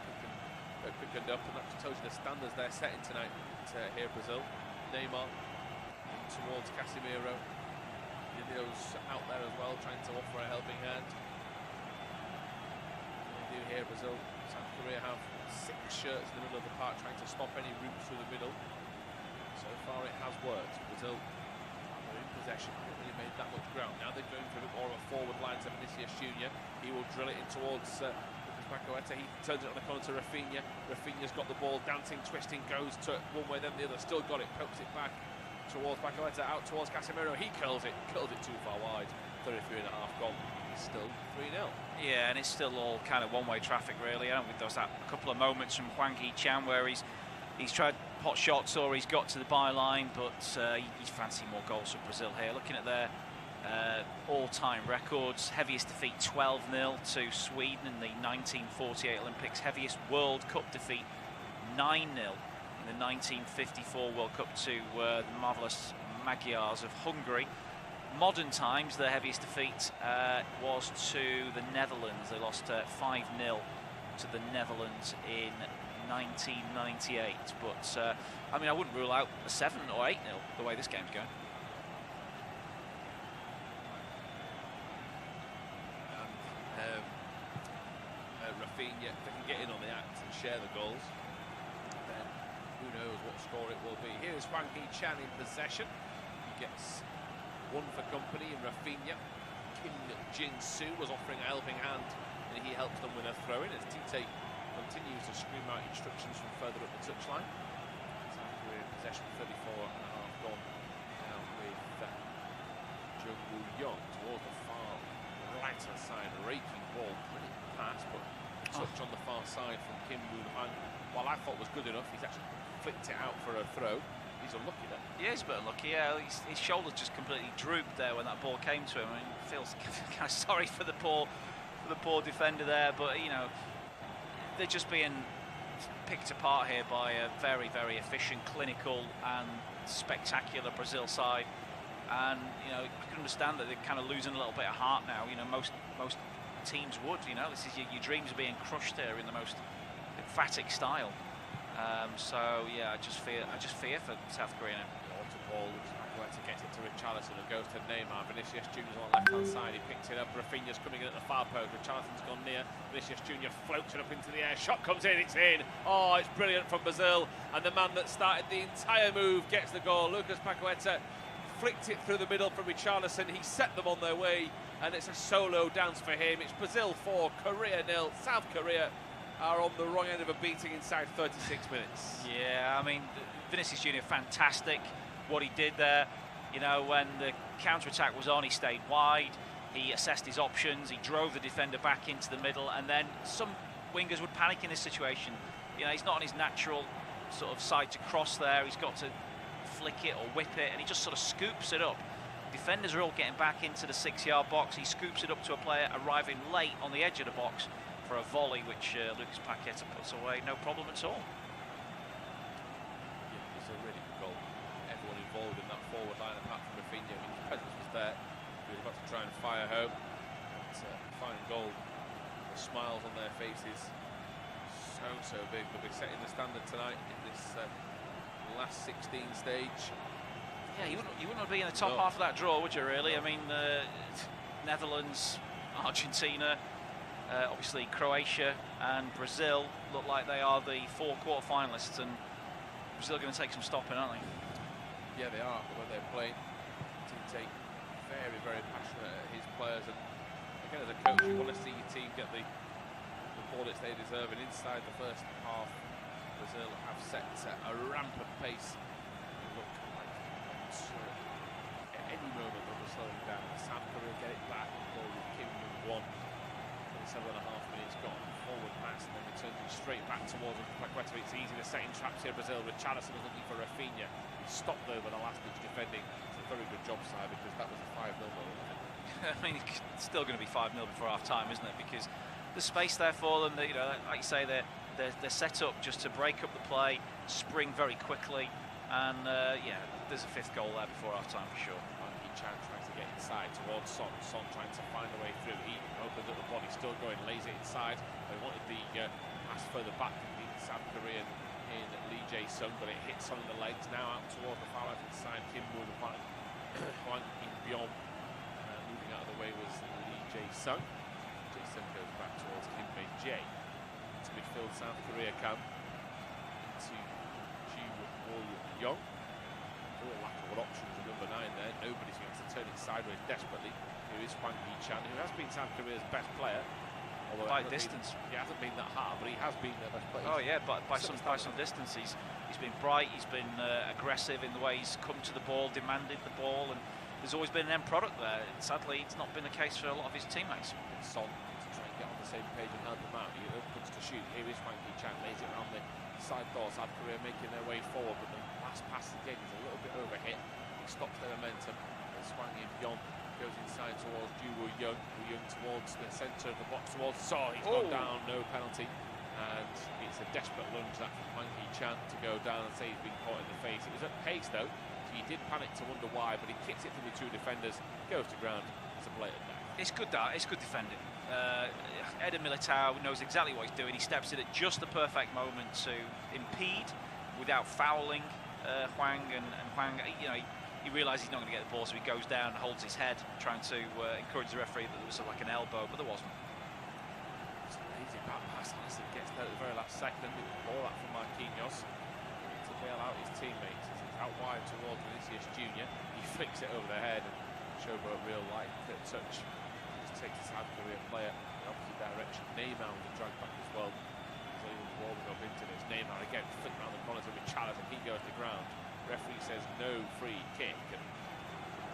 quickened up, and that just tells you the standards they're setting tonight here in Brazil. Neymar in towards Casemiro. Danilo's out there as well, trying to offer a helping hand. They do here, Brazil. South Korea have 6 shirts in the middle of the park, trying to stop any route through the middle. So far it has worked. Brazil are in possession, haven't really made that much ground. Now they're going for a bit more of a forward line to Vinicius Junior. He will drill it in towards O.A.T. He turns it on the corner to Rafinha. Rafinha's got the ball, dancing, twisting, goes to one way then the other, still got it, pokes it back towards O.A.T, out towards Casemiro. He curls it too far wide. 33.5 gone. It's still 3-0. Yeah, and it's still all kind of one-way traffic, really. There's that couple of moments from Hwang Hee-chan where he's tried hot shots or he's got to the byline, but he's fancying more goals for Brazil here. Looking at their all-time records, heaviest defeat 12-0 to Sweden in the 1948 Olympics, heaviest World Cup defeat 9-0 in the 1954 World Cup to the marvellous Magyars of Hungary. Modern times, their heaviest defeat was to the Netherlands. They lost 5-0 to the Netherlands in 1998, but I mean, I wouldn't rule out a 7 or 8-0 the way this game's going. Rafinha, if they can get in on the act and share the goals, then who knows what score it will be. Here's Hwang Hee-chan in possession. He gets one for company in Rafinha. Kim Jin-soo was offering a helping hand, and he helps them with a throw-in as Tite continues to scream out instructions from further up the touchline. South Korea in possession, 34.5 gone now with Jung Woo-young towards the far right-hand side, raking ball, brilliant pass, but touch on the far side from Kim Woo-hang. While I thought was good enough, he's actually flicked it out for a throw. He's unlucky there. Yeah, he's a bit unlucky. Yeah, his shoulders just completely drooped there when that ball came to him. I mean, feels kind of sorry for the poor defender there, but you know, they're just being picked apart here by a very, very efficient, clinical, and spectacular Brazil side. And you know, you can understand that they're kind of losing a little bit of heart now. You know, most teams would. You know, this is your dreams are being crushed here in the most emphatic style. So yeah, I just fear for South Korea now. Ball, Paqueta gets it to Richarlison, who goes to Neymar. Vinicius Junior's on the left-hand side. He picks it up. Rafinha's coming in at the far post. Richarlison's gone near. Vinicius Junior floats it up into the air. Shot comes in. It's in. Oh, it's brilliant from Brazil. And the man that started the entire move gets the goal. Lucas Paqueta flicked it through the middle for Richarlison. He set them on their way, and it's a solo dance for him. It's Brazil 4, Korea 0. South Korea are on the wrong end of a beating inside 36 minutes. Yeah, I mean, Vinicius Junior, fantastic. What he did there, you know, when the counter-attack was on, he stayed wide, he assessed his options, he drove the defender back into the middle, and then some wingers would panic in this situation. You know, he's not on his natural sort of side to cross there, he's got to flick it or whip it, and he just sort of scoops it up. Defenders are all getting back into the 6-yard box, he scoops it up to a player arriving late on the edge of the box for a volley, which Lucas Paqueta puts away, no problem at all. Yeah, it's a really good goal. Everyone involved in that forward line, apart from Rafinha, I mean, his presence was there. He was about to try and fire home. It's a fine goal. The smiles on their faces, so big. They'll be setting the standard tonight in this last 16 stage. Yeah, you wouldn't want to be in the top half of that draw, would you? Really? I mean, Netherlands, Argentina, obviously Croatia and Brazil look like they are the 4 quarter-finalists, and Brazil are going to take some stopping, aren't they? Yeah, they are, when they're playing. Tite, very, very passionate at his players, and again, as a coach, you want to see your team get the plaudits they deserve, and inside the first half, Brazil have set a rampant pace. They look like at any moment they'll be slowing down. South Korea get it back, goal with Kim Jong-won. 7.5 minutes gone, forward pass, and then returns it straight back towards Paqueta. It's easy to set in traps here, Brazil. Richarlison is looking for Rafinha. He stopped over the last pitch defending. It's a very good job, side, because that was a 5-0 goal. I mean, it's still going to be 5-0 before half time, isn't it? Because the space there for them, you know, like you say, they're set up just to break up the play, spring very quickly, and yeah, there's a 5th goal there before half time for sure. Chan tries to get inside towards Son. Son trying to find a way through. He opens up the body, still going, lays it inside. They wanted the pass further back from the South Korean in Lee Jae-sung, but it hits on the legs. Now out towards the far right side, Kim Woo-hang, Hwang In-byom. Moving out of the way was Lee Jae-sung. Jae-sung goes back towards Kim Bae-jae. To midfield, South Korea come to Ji Woo-young. Real lack of options at number 9 there. Nobody's going to turn it sideways desperately. Here is Hwang In-chan, who has been South Korea's best player. By distance. He hasn't been that hard, but he has been their best player. Oh yeah, but by some distance. He's been bright, he's been aggressive in the way he's come to the ball, demanded the ball, and there's always been an end product there. Sadly, it's not been the case for a lot of his teammates. Son to try and get on the same page and help him out. He opens to shoot. Here is Hwang In-chan, lays it around the side door. South Korea making their way forward, but the last pass again is a little bit overhit. He stops their momentum. As Hwang In-byom goes inside towards Ji Woo-young. Woo-young towards the centre of the box towards Son. He's gone down, no penalty. And it's a desperate lunge that from Hwang In-chan to go down and say he's been caught in the face. It was at pace though, so he did panic to wonder why, but he kicks it through the 2 defenders, goes to ground. It's a blatant dive. It's good defending. Eder Militao knows exactly what he's doing. He steps in at just the perfect moment to impede without fouling Hwang, and Hwang, you know, he realises he's not going to get the ball, so he goes down and holds his head, trying to encourage the referee that there was like an elbow, but there wasn't. It's an easy back pass. Alisson gets there at the very last second. Ball out from Marquinhos to bail out his teammates. He's out wide towards Vinicius Junior. He flicks it over the head, and Showboat real light touch takes the South Korea player in the opposite direction. Neymar was dragged back as well. So he was warming up into this. Neymar again flicked around the corner to Richarlison. He goes to ground. Referee says no free kick. And,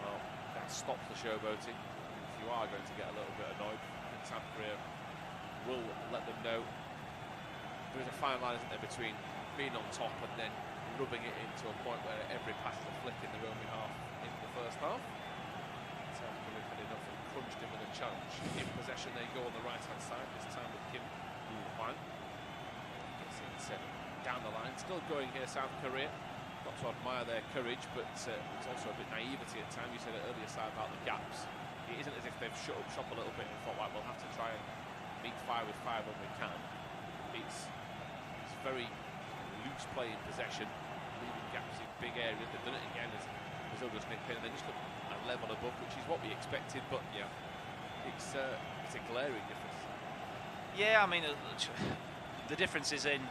well, that stops the showboating. If you are going to get a little bit annoyed, I think South Korea will let them know. There is a fine line, isn't there, between being on top and then rubbing it into a point where every pass is a flick in their own behalf in the first half. South Korea had enough and crunched him with a challenge. In possession, they go on the right-hand side, this time with Kim Woo-hwan. Gets it down the line. Still going here, South Korea. Got to admire their courage, but it's also a bit naivety at times. You said it earlier, side about the gaps. It isn't as if they've shut up shop a little bit and thought, right, we'll have to try and meet 5 with 5 when we can. It's very loose play in possession, leaving gaps in big areas. They've done it again as Brazil just nip in, and they just look a level above, which is what we expected. But yeah, it's a glaring difference. Yeah, I mean, the difference is in,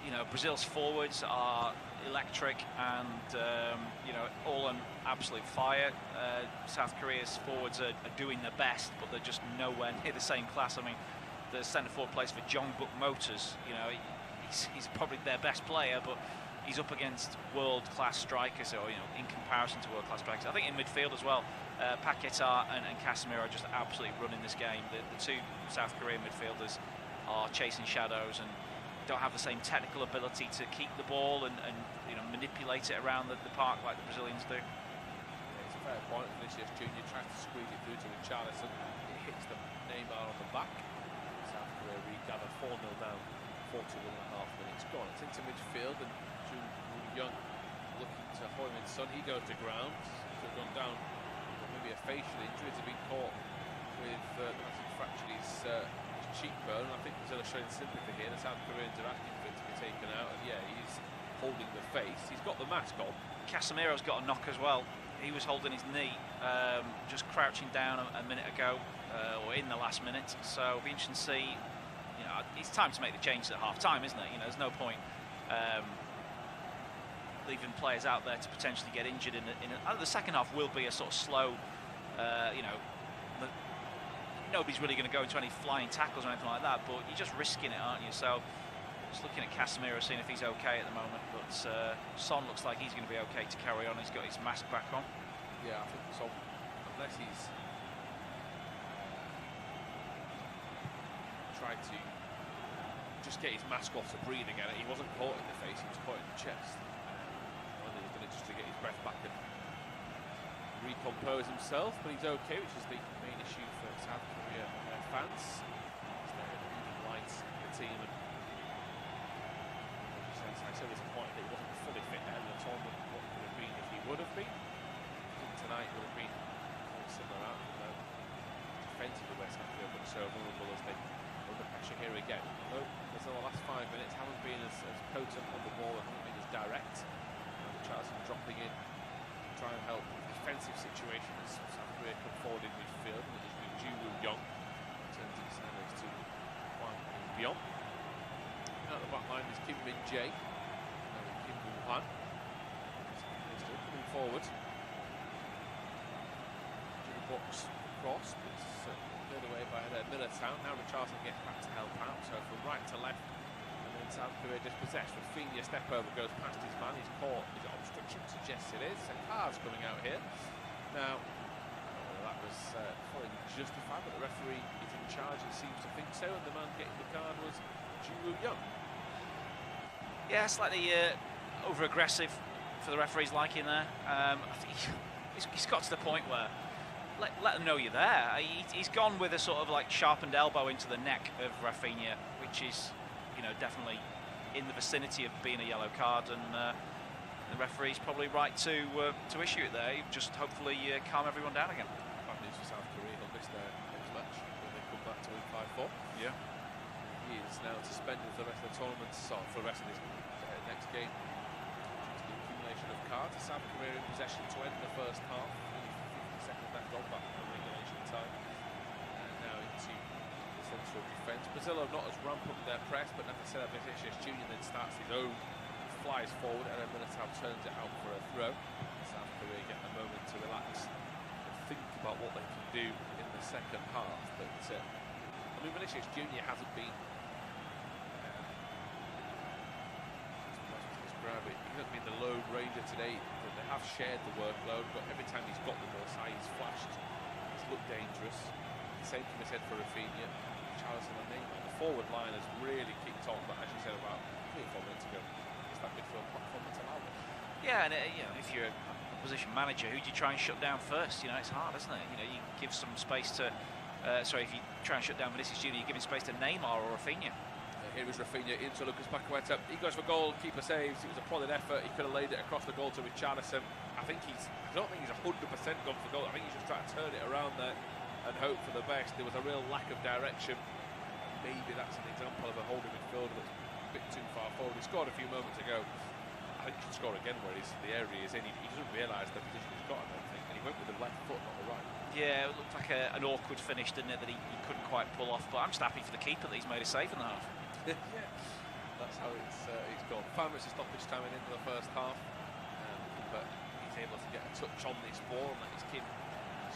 you know, Brazil's forwards are electric and all on absolute fire. South Korea's forwards are doing their best, but they're just nowhere near the same class. I mean, the centre forward plays for Jongbuk Motors. You know, he's probably their best player, but he's up against world-class strikers, or, you know, in comparison to world-class strikers. I think in midfield as well, Qatar and Casemiro are just absolutely running this game. The two South Korean midfielders are chasing shadows and don't have the same technical ability to keep the ball and you know, manipulate it around the park like the Brazilians do. Yeah, it's a fair point. Vinicius Junior tries to squeeze it through to Richarlison. It hits the Neymar on the back. South Korea regather 4-0 down, 41.5 minutes gone. It's into midfield and Jun Woo-young looking to Heung-min Son. He goes to ground. He's gone down with maybe a facial injury to be caught with fractured his cheekbone. I think Brazil are showing sympathy here. The South Koreans are asking for it to be taken out, and yeah, he's holding the face. He's got the mask on. Casemiro's got a knock as well. He was holding his knee, just crouching down a minute ago, or in the last minute. So it'll be interesting to see. You know, it's time to make the changes at half-time, isn't it? You know, there's no point leaving players out there to potentially get injured in the second half will be a sort of slow, nobody's really going to go into any flying tackles or anything like that, but you're just risking it, aren't you? So just looking at Casemiro, seeing if he's okay at the moment, but Son looks like he's going to be okay to carry on. He's got his mask back on. Yeah, I think Son, unless he's tried to just get his mask off to breathe again, he wasn't caught in the face, he was caught in the chest. And he's done it just to get his breath back and recompose himself, but he's okay, which is the main issue for South Korea fans. He's there in the leading lights in the team, and I said disappointed that he wasn't fully fit ahead of the tournament. What could have been if he would have been? I think tonight would have been a similar outcome, though. Defensively, West Ham feel but so vulnerable as they under pressure here again. Although the last 5 minutes haven't been as potent on the ball and haven't been as direct. Richarlison dropping in, try and help defensive situation as South Korea come forward in midfield, and it is with Jun Woo-young. Turns it sideways to Hwang In-beom. Out the back line is Kim Min-jae. Now with Kim Woo-hwan. Still coming forward. To the box cross, but it's cleared away by Militao. Now Richarlison gets back to help out, so from right to left. And then South Korea dispossessed. Rafinha step over, goes past his man. He's caught. Is it obstruction? Suggests it is. A car's coming out here. Now, that was fully justified, but the referee is in charge and seems to think so. And the man getting the card was Jun Woo-young. Yeah, slightly over-aggressive for the referee's liking there. I think he's got to the point where let them know you're there. He's gone with a sort of like sharpened elbow into the neck of Rafinha, which is, you know, definitely in the vicinity of being a yellow card, and the referee's probably right to issue it there. Just hopefully calm everyone down again. Bad news for South Korea. They'll miss their next match when they come back to win 5-4. Yeah. He is now suspended for the rest of the tournament, so for the rest of this next game due to the accumulation of cards. South Korea in possession to end the first half. 50 seconds left on that regulation time. And now into the central defence. Brazil have not as ramped up their press, but like I said, Vinicius Junior then starts his own, flies forward, and then Militao turns it out for a throw. South Korea get a moment to relax and think about what they can do in the second half. But I mean, Vinicius Junior hasn't been. He hasn't been the lone ranger today. But they have shared the workload. But every time he's got the ball side, he's flashed. He's looked dangerous. The same can be said for Rafinha, Richarlison, and Neymar. The forward line has really kicked on. But as you said about 3 or 4 minutes ago, it's that midfield platform that's allowed it. Yeah, and you know, if you're a position manager, who do you try and shut down first? You know, it's hard, isn't it? You know, you give some space to. Sorry, if you try and shut down Vinicius Junior, you're giving space to Neymar or Rafinha. Here is Rafinha into Lucas Paqueta. He goes for goal. Keeper saves. It was a plotted effort. He could have laid it across the goal to Richarlison. I don't think he's 100% gone for goal. I think he's just trying to turn it around there and hope for the best. There was a real lack of direction. Maybe that's an example of a holding midfielder that's a bit too far forward. He scored a few moments ago. I think he should score again where the area he's in. He doesn't realise the position he's got, I don't think. And he went with the left foot, not the right. Yeah, it looked like an awkward finish, didn't it, that he couldn't quite pull off. But I'm just happy for the keeper that he's made a save in the half. Yeah, that's how it's gone. 5 minutes of stoppage time into the first half, but he's able to get a touch on this ball, and that is Kim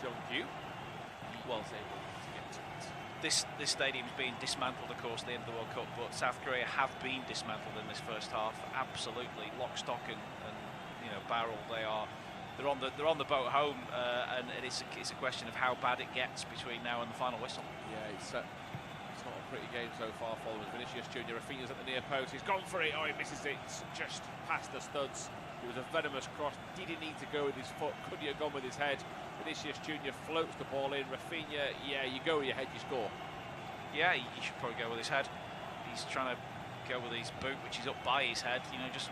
Jong-gyu. He was able to get to it. This stadium's being dismantled, of course, at the end of the World Cup, but South Korea have been dismantled in this first half. Absolutely, lock, stock, and you know, barrel. They're on the boat home, and it's a question of how bad it gets between now and the final whistle. Yeah, it's not a pretty game so far for them. Vinicius Junior, Rafinha's at the near post. He's gone for it. Oh, he misses it. It's just past the studs. It was a venomous cross. Did he need to go with his foot? Could he have gone with his head? Vinicius Junior floats the ball in. Rafinha, yeah, you go with your head, you score. Yeah, he should probably go with his head. He's trying to go with his boot, which is up by his head. You know, just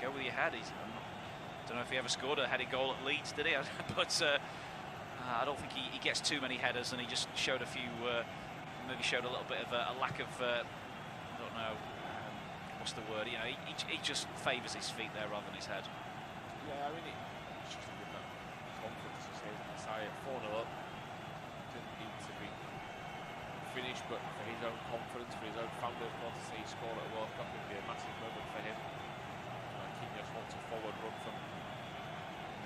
go with your head. I don't know if he ever scored a headed goal at Leeds, did he? But I don't think he gets too many headers, and he just showed a few. Maybe showed a little bit of a lack of. I don't know. What's the word? You know, he just favours his feet there rather than his head. Yeah, I mean, it's just with that confidence. He says, Messiah 4-0 up. Didn't need to be finished, but for his own confidence, for his own family, of course, to see he score at a World Cup would be a massive moment for him. Marquinhos wants a forward run from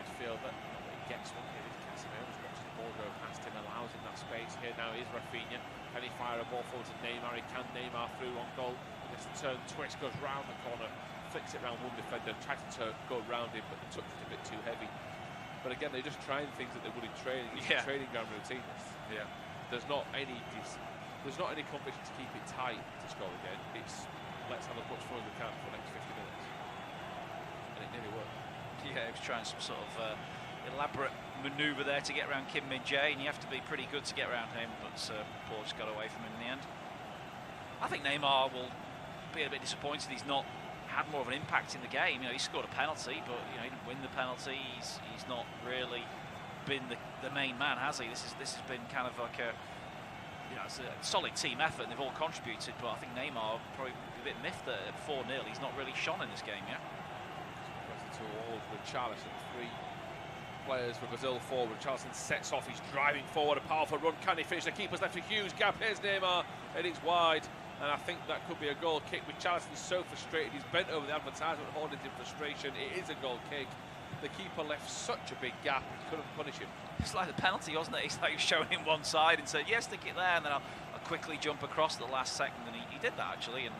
midfield, but he gets one. Here is Casemiro, just watches the ball go past him, allows him that space. Here now is Rafinha. Can he fire a ball forward to Neymar? He can. Neymar through on goal. Gets the turn, twist, goes round the corner, flicks it round one defender, tries to go round him, but the touch is a bit too heavy. But again, they're just trying things that they would in training. It's a training ground routine. Yeah. There's not any competition to keep it tight to score again. It's let's have as much fun as we can for the next 50 minutes. And it nearly worked. Yeah, he was trying some sort of elaborate manoeuvre there to get around Kim Min-jae, and you have to be pretty good to get around him, but Paul just got away from him in the end. I think Neymar will be a bit disappointed he's not had more of an impact in the game. You know, he scored a penalty, but you know, he didn't win the penalty. He's not really been the main man, has he? This has been kind of like it's a solid team effort, and they've all contributed. But I think Neymar probably a bit miffed that at 4-0 he's not really shone in this game yet. To all with Richarlison, 3 players for Brazil forward. Richarlison sets off. He's driving forward. A powerful run. Can he finish? The keeper's left a huge gap. Here's Neymar, and it's wide. And I think that could be a goal kick. Richarlison's so frustrated. He's bent over the advertisement, holding in frustration. It is a goal kick. The keeper left such a big gap. He couldn't punish him. It's like the penalty, wasn't it? He's like showing him one side and said, "Yes, stick it there," and then I'll quickly jump across at the last second. And he did that actually. And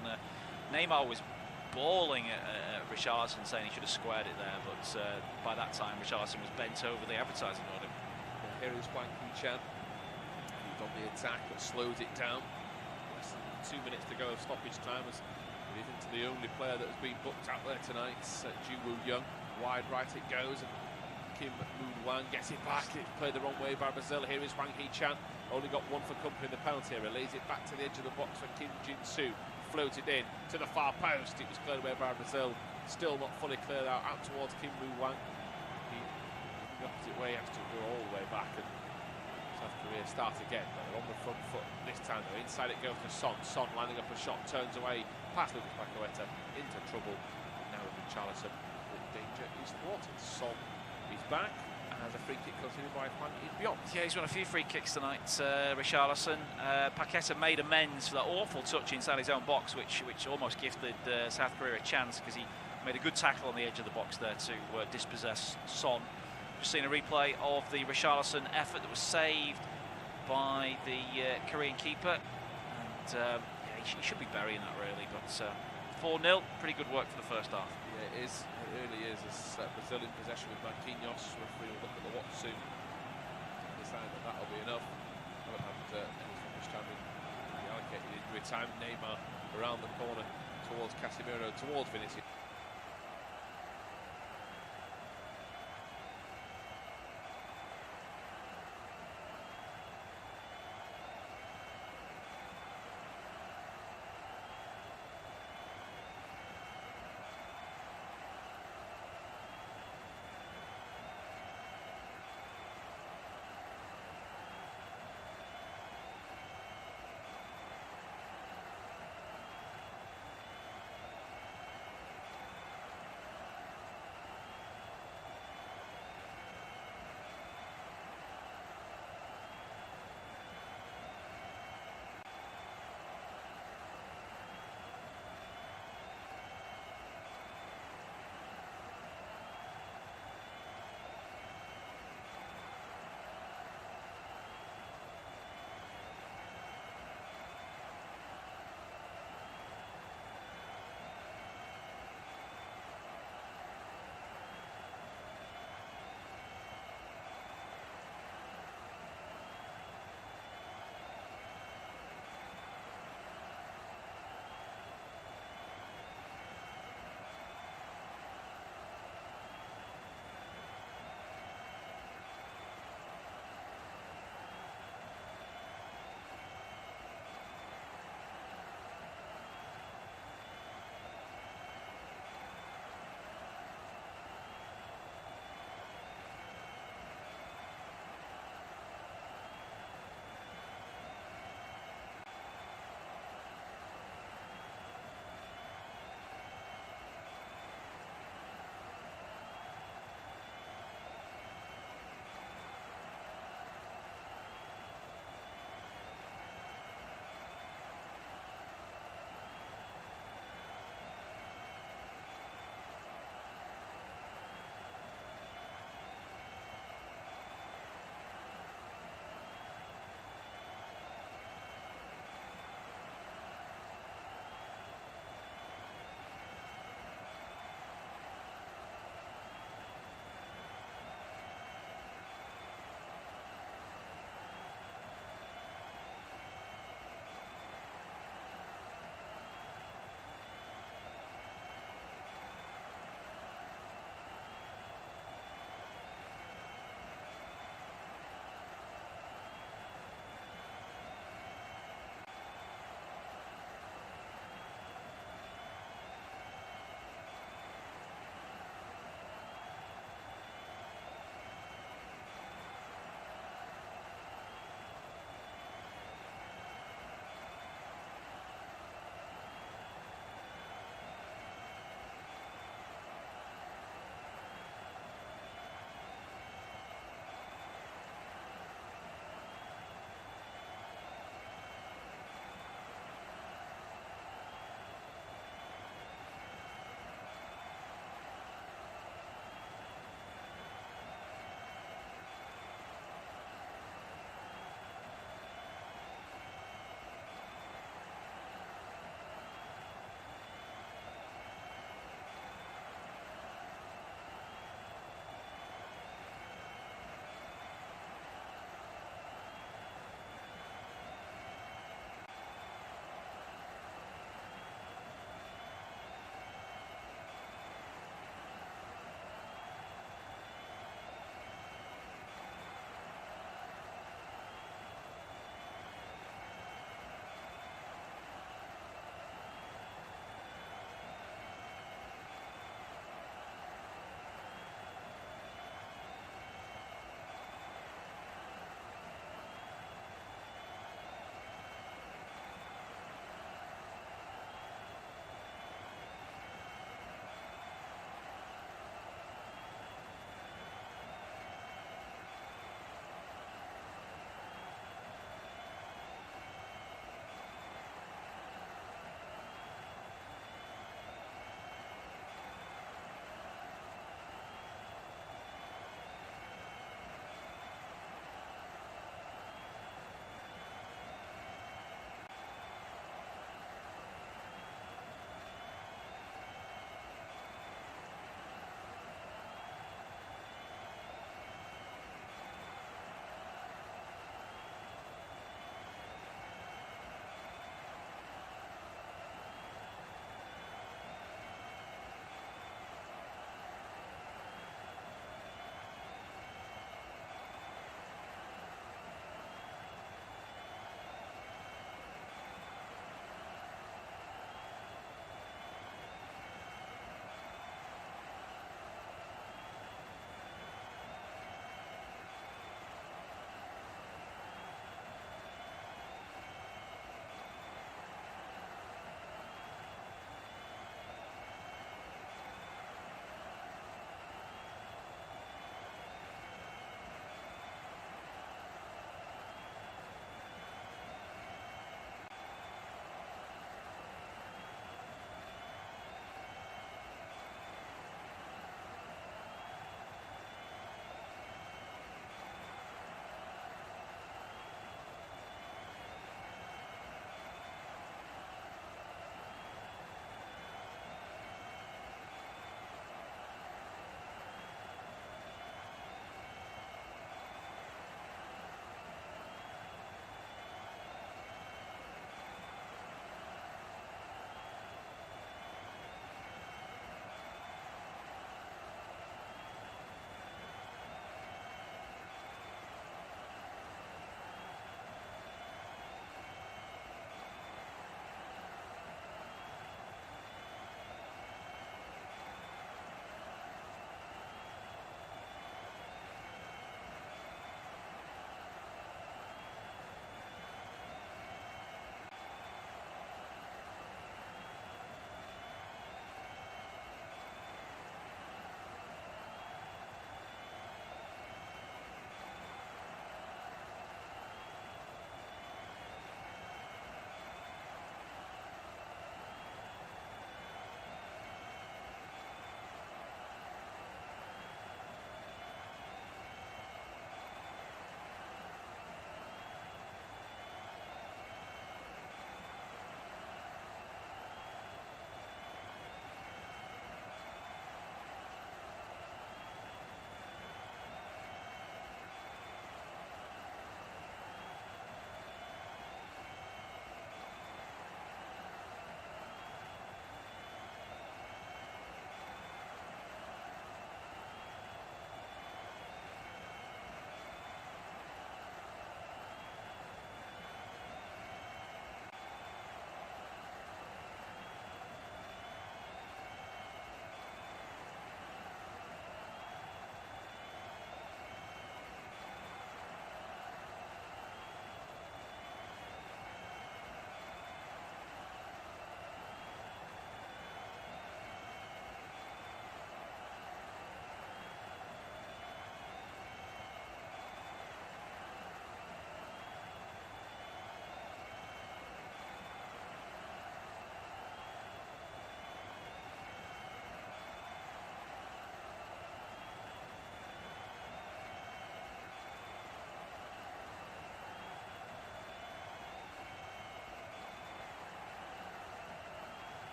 Neymar was bawling at Richarlison, saying he should have squared it there. But by that time, Richarlison was bent over the advertising on him. Here is Wang Hee-chan. He's on the attack but slows it down. Less than 2 minutes to go of stoppage time, as it isn't the only player that has been booked out there tonight. Ji Woo-young, wide right it goes, and Kim Moon-Wang gets it back. It's played the wrong way by Brazil. Here is Wang Hee-chan. Only got one for company in the penalty area. Lays it back to the edge of the box for Kim Jin-soo. Floated in to the far post. It was cleared away by Brazil. Still not fully cleared out towards Kim Moon-Wang. The opposite way has to go all the way back, and South Korea start again. But they're on the front foot this time though. Inside it goes to Son. Son lining up a shot, turns away, past Lucas Paqueta, into trouble. Now with Richarlison, the danger is thwarted. Son is back, and has a free kick considered by Hwang In-byeon. Yeah, he's won a few free kicks tonight, Richarlison. Paqueta made amends for that awful touch inside his own box, which almost gifted South Korea a chance, because he made a good tackle on the edge of the box there to dispossess Son. Just seen a replay of the Richarlison effort that was saved by the Korean keeper. And yeah, he should be burying that really, but 4-0, pretty good work for the first half. Yeah, it is. It really is. It's Brazil in possession with Marquinhos. Referee will look at the watch soon. Decide that that'll be enough. Haven't had any stoppage time in the allocated injury time. Neymar around the corner towards Casemiro, towards Vinicius.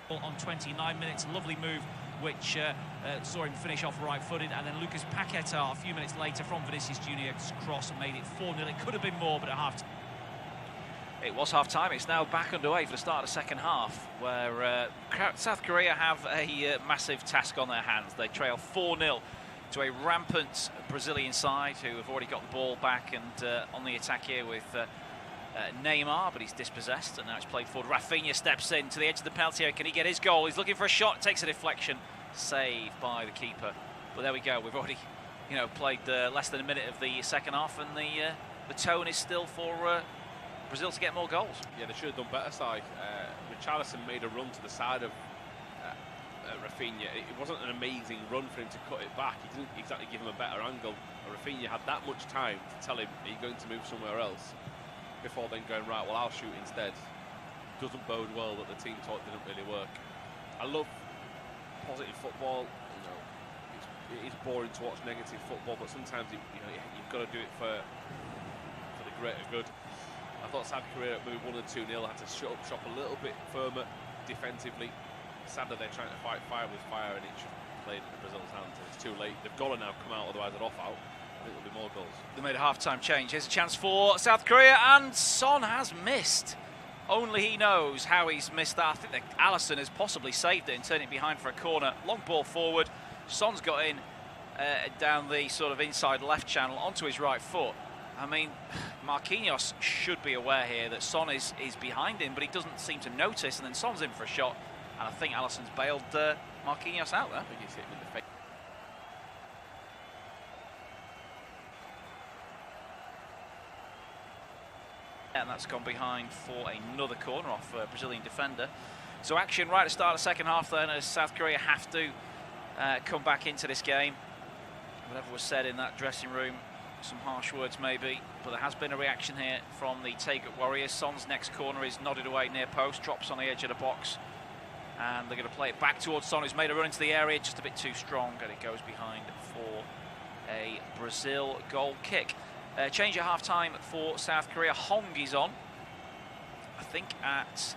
On 29 minutes, lovely move which saw him finish off right-footed, and then Lucas Paquetá a few minutes later from Vinicius Junior's cross made it 4-0. It could have been more, but at half-time. It was half-time. It's now back underway for the start of the second half, where South Korea have a massive task on their hands. They trail 4-0 to a rampant Brazilian side who have already got the ball back and on the attack here with Neymar, but he's dispossessed, and now it's played forward. Rafinha steps in to the edge of the penalty area. Can he get his goal? He's looking for a shot, takes a deflection, saved by the keeper. But there we go. We've already, played less than a minute of the second half, and the tone is still for Brazil to get more goals. Yeah, they should have done better, side. Richarlison made a run to the side of Rafinha. It wasn't an amazing run for him to cut it back. He didn't exactly give him a better angle. Rafinha had that much time to tell him, are you going to move somewhere else? Before then going, right, well, I'll shoot instead. Doesn't bode well that the team talk didn't really work. I love positive football. It is boring to watch negative football, but sometimes you've got to do it for the greater good. I thought South Korea at maybe 1 and 2-0 had to shut up shop a little bit firmer defensively. Sadly, they're trying to fight fire with fire, and it should played in Brazil's hands, and it's too late. They've got to now come out, otherwise they're off out. I think there'll be more goals. They made a half-time change. Here's a chance for South Korea, and Son has missed. Only he knows how he's missed that. I think that Alisson has possibly saved it and turned it behind for a corner. Long ball forward. Son's got in down the sort of inside left channel onto his right foot. I mean, Marquinhos should be aware here that Son is behind him, but he doesn't seem to notice, and then Son's in for a shot, and I think Alisson's bailed Marquinhos out there. I think he's hit him in the face. And that's gone behind for another corner off a Brazilian defender. So action right at the start of the second half then, as South Korea have to come back into this game. Whatever was said in that dressing room, some harsh words maybe, but there has been a reaction here from the Taegeuk Warriors. Son's next corner is nodded away near post, drops on the edge of the box, and they're going to play it back towards Son, who's made a run into the area, just a bit too strong, and it goes behind for a Brazil goal kick. Change at half-time for South Korea. Hong is on, I think, at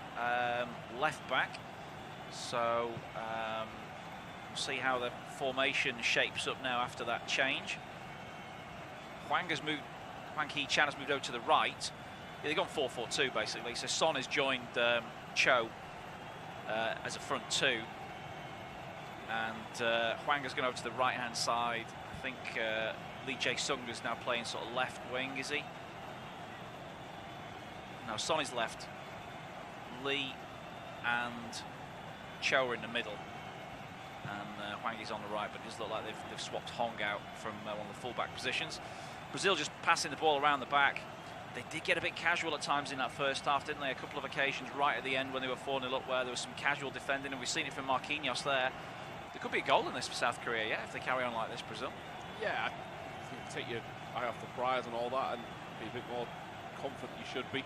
left back. So we'll see how the formation shapes up now after that change. Hwang Hee-chan has moved over to the right. Yeah, they've gone 4-4-2 basically. So Son has joined Cho as a front two, and Hwang has gone over to the right-hand side. I think Lee Jae-sung is now playing sort of left wing, is he? No, Son is left. Lee and Cho are in the middle. And Hwang is on the right, but it does look like they've swapped Hong out from one of the full-back positions. Brazil just passing the ball around the back. They did get a bit casual at times in that first half, didn't they? A couple of occasions right at the end when they were 4-0 up, where there was some casual defending, and we've seen it from Marquinhos there. There could be a goal in this for South Korea, yeah, if they carry on like this, Brazil. Yeah, I think take your eye off the prize and all that, and be a bit more confident you should be.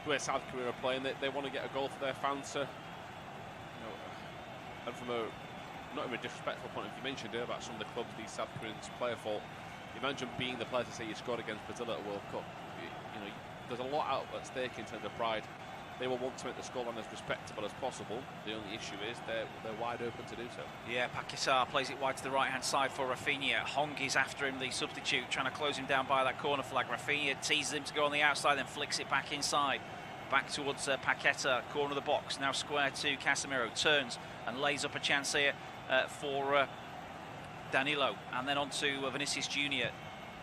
The way South Korea are playing, they want to get a goal for their fans, and from a not even a disrespectful point of view, you mentioned about some of the clubs these South Koreans play for. Imagine being the player to say you scored against Brazil at a World Cup. There's a lot out at stake in terms of pride. They will want to make the scoreline as respectable as possible. The only issue is they're wide open to do so. Yeah, Paquetá plays it wide to the right-hand side for Rafinha. Hong is after him, the substitute, trying to close him down by that corner flag. Rafinha teases him to go on the outside, then flicks it back inside. Back towards Paquetá, corner of the box. Now square to Casemiro, turns and lays up a chance here for Danilo. And then on to Vinicius Junior.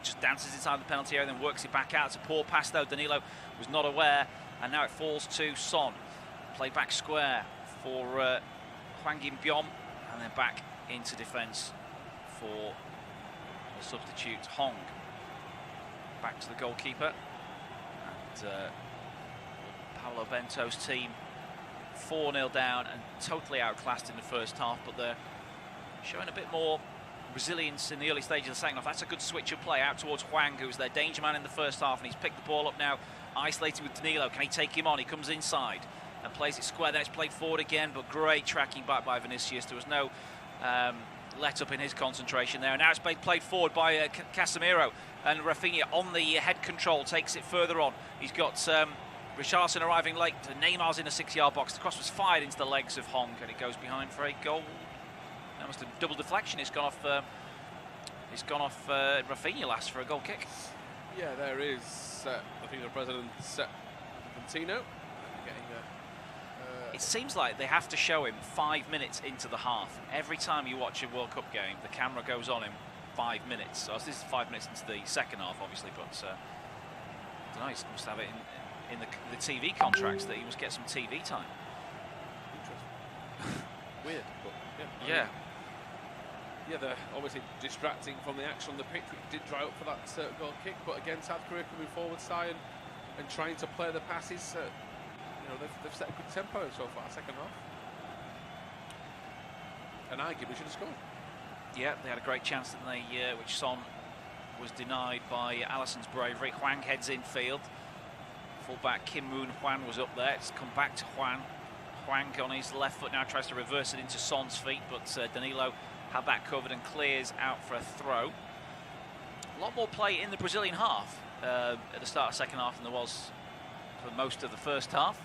Just dances inside the penalty area, then works it back out. It's a poor pass though. Danilo was not aware, and now it falls to Son. Play back square for Hwang In-byom, and then back into defence for the substitute Hong. Back to the goalkeeper, and Paulo Bento's team 4-0 down and totally outclassed in the first half, but they're showing a bit more resilience in the early stages of the second half. That's a good switch of play out towards Hwang, who's their danger man in the first half, and he's picked the ball up now, isolated with Danilo. Can he take him on? He comes inside and plays it square, then it's played forward again, but great tracking back by Vinicius. There was no let up in his concentration there, and now it's played forward by Casemiro, and Rafinha on the head control takes it further on. He's got Richarlison arriving late. Neymar's in a 6-yard box. The cross was fired into the legs of Hong, and it goes behind for a goal. That must have double deflection. It's gone off. Rafinha last for a goal kick. Yeah, there is. I think the president, Infantino, getting it seems like they have to show him 5 minutes into the half. Every time you watch a World Cup game, the camera goes on him 5 minutes. So this is 5 minutes into the second half, obviously, but I don't know, he must have it in the TV contracts that he must get some TV time. Interesting. Weird, but yeah. Yeah, they're obviously distracting from the action on the pitch, which did dry up for that goal kick. But again, South Korea coming forward side and trying to play the passes. They've set a good tempo so far, second half. And arguably should have scored. Yeah, they had a great chance, didn't they? Which Son was denied by Alisson's bravery. Hwang heads in field. Fullback Kim Moon Hwan was up there. It's come back to Hwang. Hwang on his left foot now tries to reverse it into Son's feet, but Danilo had that covered and clears out for a throw. A lot more play in the Brazilian half at the start of the second half than there was for most of the first half,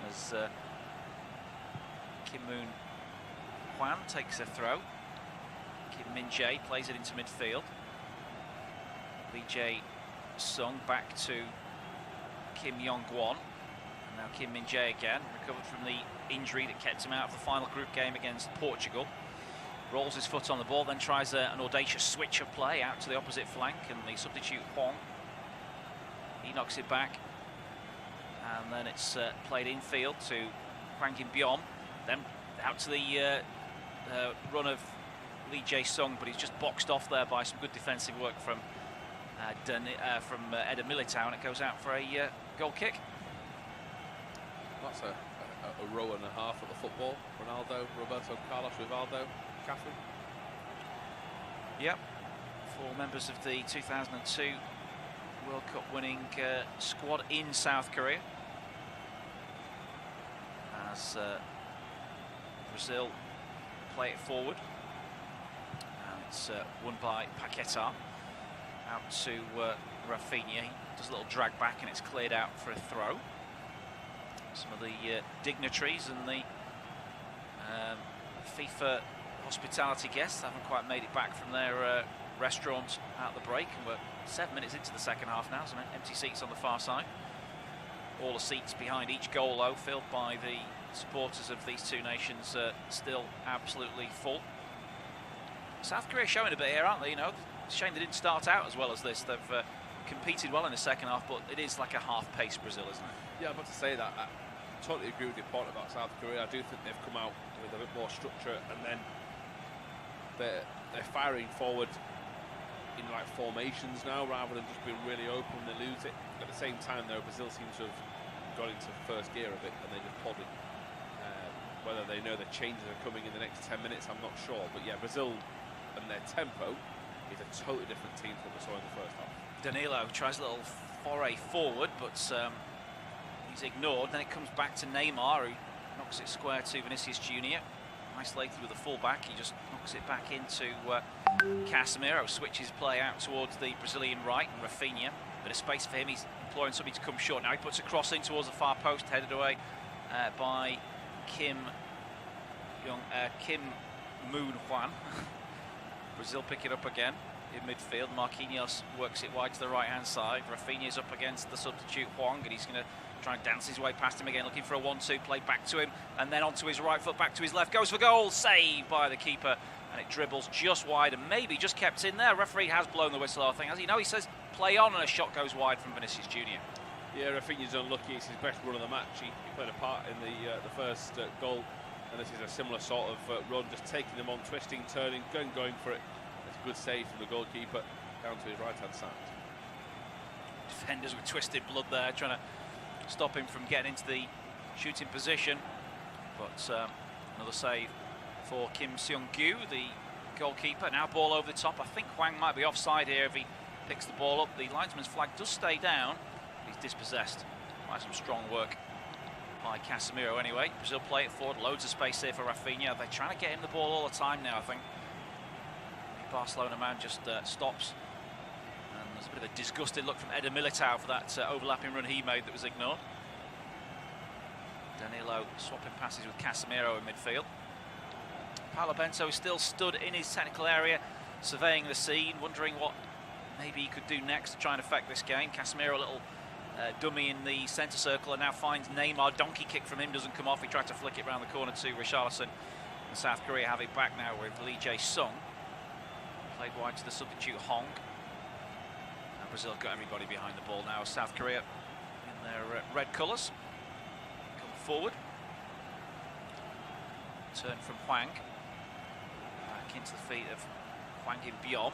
as Kim Moon Hwan takes a throw. Kim Min Jae plays it into midfield. Lee Jae Sung back to Kim Yong Gwon. And now Kim Min Jae again, recovered from the injury that kept him out of the final group game against Portugal. Rolls his foot on the ball, then tries an audacious switch of play out to the opposite flank, and the substitute Hwang, he knocks it back, and then it's played infield to Hwang In Byon, then out to the run of Lee Jae Sung, but he's just boxed off there by some good defensive work from Eder Militao, and it goes out for a goal kick. That's a row and a half of the football. Ronaldo, Roberto Carlos, Rivaldo, Cafu. Yep, 4 members of the 2002 World Cup winning squad in South Korea, as Brazil play it forward, and it's won by Paquetá out to Rafinha. He does a little drag back and it's cleared out for a throw. Some of the dignitaries and the FIFA hospitality guests haven't quite made it back from their restaurant at the break, and we're 7 minutes into the second half now. Some empty seats on the far side. All the seats behind each goal, though, filled by the supporters of these two nations, still absolutely full. South Korea showing a bit here, aren't they? You know, it's a shame they didn't start out as well as this. They've competed well in the second half, but it is like a half-paced Brazil, isn't it? Yeah, I'm about to say that. I totally agree with your point about South Korea. I do think they've come out with a bit more structure, and then they're firing forward in like formations now, rather than just being really open when they lose it. At the same time, though, Brazil seems to have got into first gear a bit, and they just plodded. Whether they know the changes are coming in the next 10 minutes, I'm not sure. But yeah, Brazil and their tempo is a totally different team from what we saw in the first half. Danilo tries a little foray forward, but he's ignored. Then it comes back to Neymar, who knocks it square to Vinicius Junior. Isolated with the full-back, he just knocks it back into Casemiro. Switches play out towards the Brazilian right, and Rafinha. Bit of space for him, he's imploring somebody to come short. Now he puts a cross in towards the far post, headed away by Kim Moon Hwan. Brazil pick it up again in midfield. Marquinhos works it wide to the right-hand side. Rafinha's up against the substitute Hwang, and he's going to try and dance his way past him again, looking for a 1-2 play back to him, and then onto his right foot, back to his left, goes for goal, saved by the keeper, and it dribbles just wide and maybe just kept in there. Referee has blown the whistle, I think. As you know, he says play on, and a shot goes wide from Vinicius Junior. Yeah, Rafinha's unlucky. It's his best run of the match. He played a part in the first goal, and this is a similar sort of run, just taking them on, twisting, turning, going for it. It's a good save from the goalkeeper down to his right-hand side. Defenders with twisted blood there, trying to stop him from getting into the shooting position, but another save for Kim Seung-gyu, the goalkeeper. Now ball over the top. I think Hwang might be offside here if he picks the ball up. The linesman's flag does stay down. He's dispossessed by some strong work by Casemiro anyway. Brazil play it forward, loads of space here for Rafinha. They're trying to get him the ball all the time now, I think. The Barcelona man just stops. And there's a bit of a disgusted look from Eder Militao for that overlapping run he made that was ignored. Danilo swapping passes with Casemiro in midfield. Paolo Bento is still stood in his technical area, surveying the scene, wondering what maybe he could do next to try and affect this game. Casemiro, a little dummy in the centre circle, and now finds Neymar. Donkey kick from him doesn't come off. He tried to flick it round the corner to Richarlison. And South Korea have it back now with Lee Jae-sung. Played wide to the substitute Hong. And Brazil got everybody behind the ball now. South Korea in their red colours. Come forward. Turn from Hwang. Back into the feet of Hwang In-beom.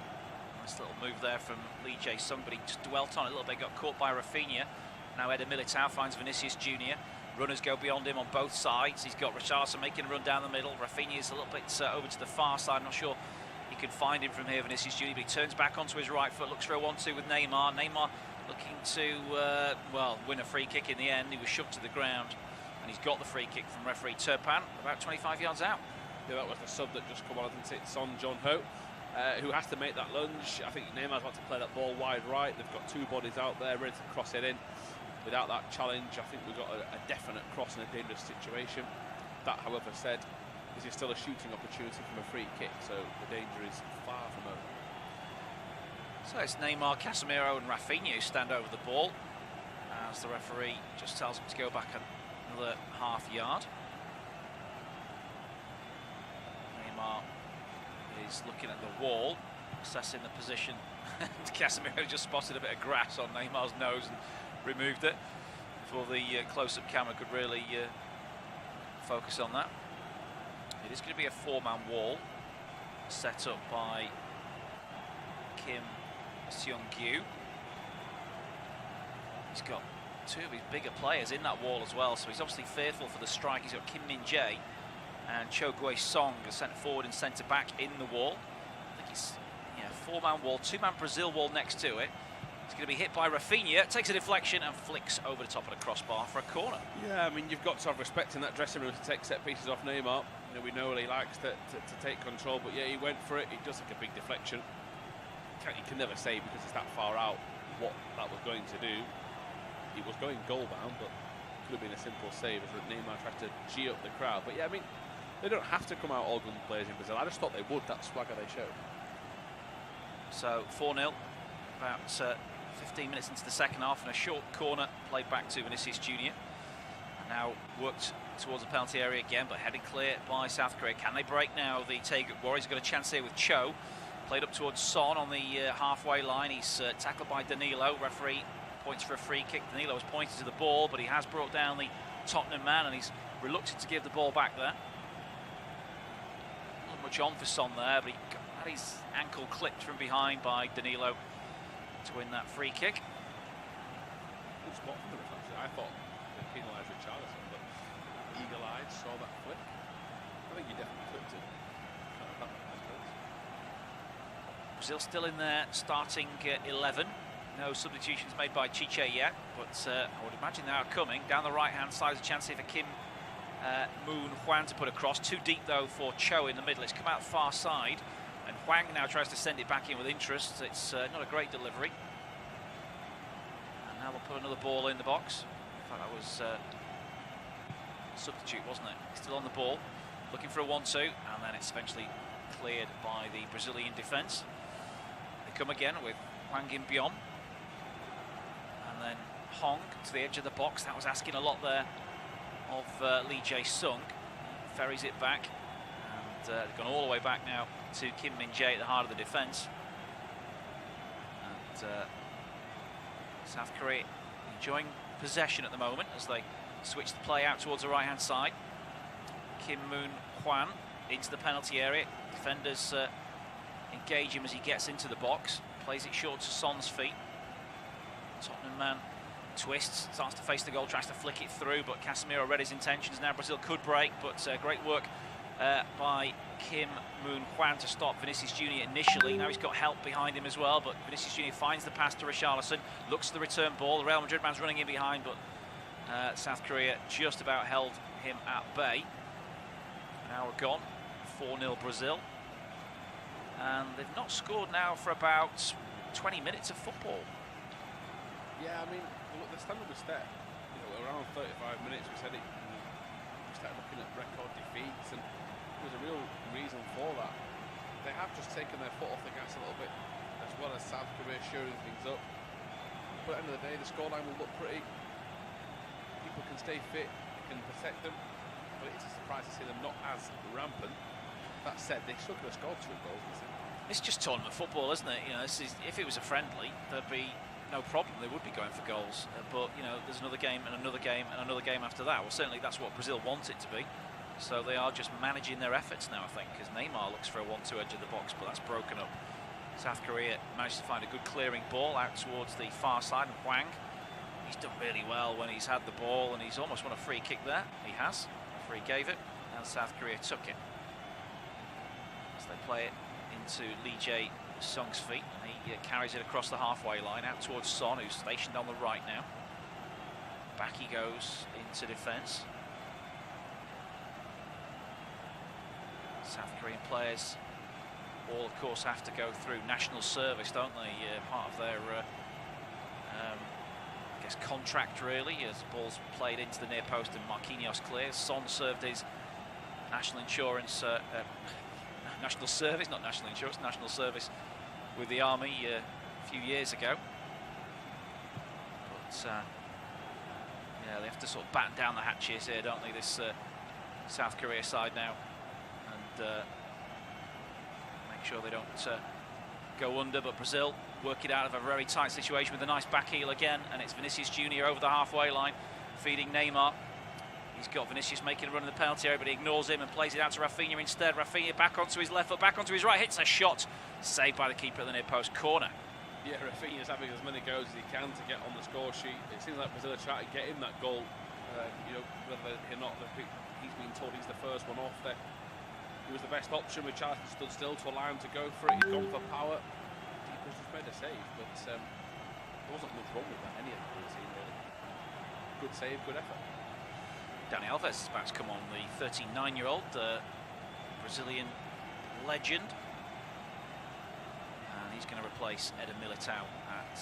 Nice little move there from Lee Jae-sung, but he just dwelt on it a little bit, got caught by Rafinha. Now Eder Militao finds Vinicius Junior. Runners go beyond him on both sides. He's got Richarlison making a run down the middle. Rafinha is a little bit over to the far side. I'm not sure he can find him from here, Vinicius Junior, but he turns back onto his right foot, looks for a 1-2 with Neymar. Neymar looking to, well, win a free kick in the end. He was shoved to the ground, and he's got the free kick from referee Turpan, about 25 yards out. Yeah, that was the sub that just come on, I think it's Son Jong-ho, who has to make that lunge. I think Neymar's about to play that ball wide right. They've got two bodies out there ready to cross it in. Without that challenge, I think we've got a definite cross in a dangerous situation. That, however, said, this is still a shooting opportunity from a free kick, so the danger is far from over. So it's Neymar, Casemiro and Rafinha who stand over the ball, as the referee just tells them to go back another half yard. Neymar is looking at the wall, assessing the position. Casemiro just spotted a bit of grass on Neymar's nose and removed it before the close-up camera could really focus on that. It is going to be a four-man wall set up by Kim Seung-gyu. He's got two of his bigger players in that wall as well, so he's obviously fearful for the strike. He's got Kim Min-jae and Cho Guesong, the centre forward and centre back, in the wall. I think it's four-man wall, two-man Brazil wall next to it. It's going to be hit by Rafinha, takes a deflection and flicks over the top of the crossbar for a corner. Yeah, I mean, you've got to have respect in that dressing room to take set pieces off Neymar. You know, we know he likes to take control, but yeah, he went for it. It does like a big deflection. You can never say, because it's that far out, what that was going to do. It was going goal-bound, but could have been a simple save as Neymar tried to G up the crowd. But yeah, I mean, they don't have to come out all gun players in Brazil. I just thought they would, that swagger they showed. So 4-0, about 15 minutes into the second half, and a short corner played back to Vinicius Junior. And now worked towards the penalty area again, but headed clear by South Korea. Can they break now? The Taeguk Warriors got a chance here with Cho. Played up towards Son on the halfway line. He's tackled by Danilo. Referee points for a free kick. Danilo was pointed to the ball, but he has brought down the Tottenham man, and he's reluctant to give the ball back there. Not much on for Son there, but he had his ankle clipped from behind by Danilo to win that free kick. Good spot from the ref, actually. I thought they penalised Richarlison, but eagle-eyed saw that flick. I think he definitely flipped it. Brazil still in their starting 11. No substitutions made by Chiche yet, but I would imagine they are coming. Down the right-hand side, there's a chance here for Kim Moon Hwang to put across. Too deep, though, for Cho in the middle. It's come out far side, and Hwang now tries to send it back in with interest. It's not a great delivery. And now we'll put another ball in the box. In fact, that was a substitute, wasn't it? Still on the ball, looking for a 1-2, and then it's eventually cleared by the Brazilian defence. They come again with Hwang In-beom. And then Hong to the edge of the box. That was asking a lot there of Lee Jae-sung. Ferries it back, and they've gone all the way back now to Kim Min-jae at the heart of the defence. And South Korea enjoying possession at the moment as they switch the play out towards the right-hand side. Kim Moon Hwang into the penalty area. Defenders engage him as he gets into the box. Plays it short to Son's feet. Tottenham man twists, starts to face the goal, tries to flick it through, but Casemiro read his intentions. Now Brazil could break, but great work by Kim Moon Hwang to stop Vinicius Junior initially. Now he's got help behind him as well, but Vinicius Junior finds the pass to Richarlison, looks to the return ball. The Real Madrid man's running in behind, but South Korea just about held him at bay. An hour gone, 4-0 Brazil. And they've not scored now for about 20 minutes of football. Yeah, I mean, look, the standard was set. You know, around 35 minutes, we said it. started looking at record defeats, and there was a real reason for that. They have just taken their foot off the gas a little bit, as well as South Korea shoring things up. But at the end of the day, the scoreline will look pretty. People can stay fit, they can protect them, but it's a surprise to see them not as rampant. That said, they still could have scored 2 goals. It's just tournament football, isn't it? You know, if it was a friendly, there'd be no problem. They would be going for goals. But you know, there's another game and another game and another game after that. Well, certainly that's what Brazil want it to be. So they are just managing their efforts now, I think, because Neymar looks for a 1-2 edge of the box, but that's broken up. South Korea managed to find a good clearing ball out towards the far side, and Hwang, he's done really well when he's had the ball, and he's almost won a free kick there. He has. The free gave it, and South Korea took it. As they play it into Lee Jae-sung's feet, and he carries it across the halfway line out towards Son, who's stationed on the right now. Back he goes into defence. South Korean players all, of course, have to go through national service, don't they? Part of their, I guess, contract, really, as the ball's played into the near post and Marquinhos clears. Son served his national insurance, national service, not national insurance, national service with the army a few years ago. But, yeah, they have to sort of batten down the hatches here, don't they, this South Korea side now. And make sure they don't go under, but Brazil work it out of a very tight situation with a nice back heel again, and it's Vinicius Junior over the halfway line, feeding Neymar. He's got Vinicius making a run in the penalty area, but he ignores him and plays it out to Rafinha instead. Rafinha back onto his left foot, back onto his right, hits a shot, saved by the keeper at the near post corner. Yeah, Rafinha's having as many goes as he can to get on the score sheet. It seems like Brazil are trying to get him that goal, you know, whether or not he's been told he's the first one off there. He was the best option with Charlton stood still to allow him to go for it. He's gone for power. Keeper's just made a save, but there wasn't much wrong with that, any of the team really. Good save, good effort. Dani Alves is about to come on, the 39-year-old Brazilian legend. And he's going to replace Eder Militao at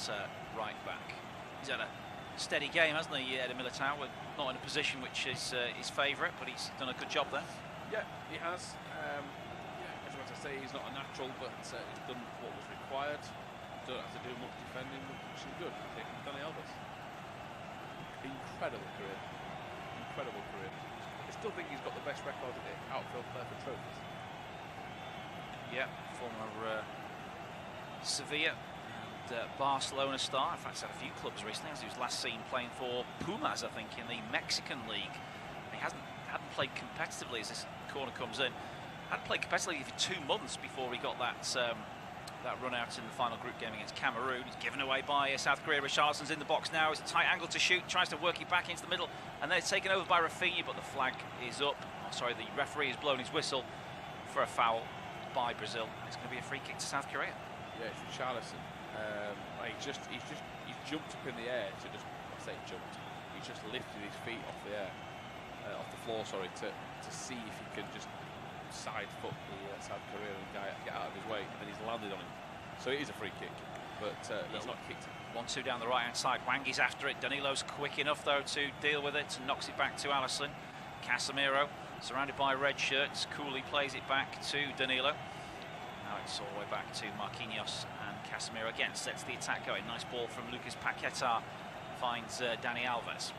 right back. He's had a steady game, hasn't he, Eder Militao? Not in a position which is his favourite, but he's done a good job there. Yeah, he has. Yeah, as much as I say, he's not a natural, but he's done what was required. Don't have to do much defending, which is good. Taking Dani Alves. Incredible career. Incredible career. I still think he's got the best record at the outfield player for trophies. Yeah, former Sevilla and Barcelona star. In fact, he's had a few clubs recently, as he was last seen playing for Pumas, I think, in the Mexican League. He hadn't played competitively as this corner comes in. Hadn't played competitively for 2 months before he got that that run out in the final group game against Cameroon. He's given away by South Korea. Richarlison's in the box now. It's a tight angle to shoot. Tries to work it back into the middle, and then it's taken over by Rafinha, but the flag is up. Oh, sorry, the referee has blown his whistle for a foul by Brazil. It's going to be a free kick to South Korea. Yeah, it's Richarlison. He's jumped up in the air to just, I say jumped. He's just lifted his feet off the air. Off the floor, sorry, to see if he can just side foot the South Korean guy, get out of his way, and then he's landed on him. So it is a free kick, but he's not kicked it. 1-2 down the right hand side. Hwang is after it. Danilo's quick enough though to deal with it and knocks it back to Alisson. Casemiro, surrounded by red shirts, coolly plays it back to Danilo. Now it's all the way back to Marquinhos, and Casemiro again sets the attack going. Nice ball from Lucas Paquetá, finds Dani Alves.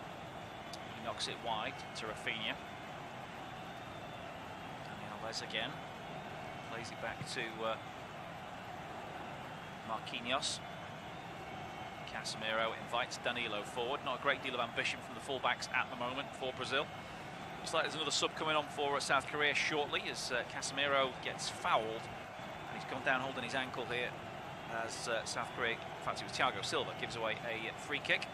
Knocks it wide to Rafinha. Dani Alves again. Plays it back to Marquinhos. Casemiro invites Danilo forward. Not a great deal of ambition from the fullbacks at the moment for Brazil. Looks like there's another sub coming on for South Korea shortly as Casemiro gets fouled. And he's gone down holding his ankle here as South Korea, in fact it was Thiago Silva, gives away a free kick.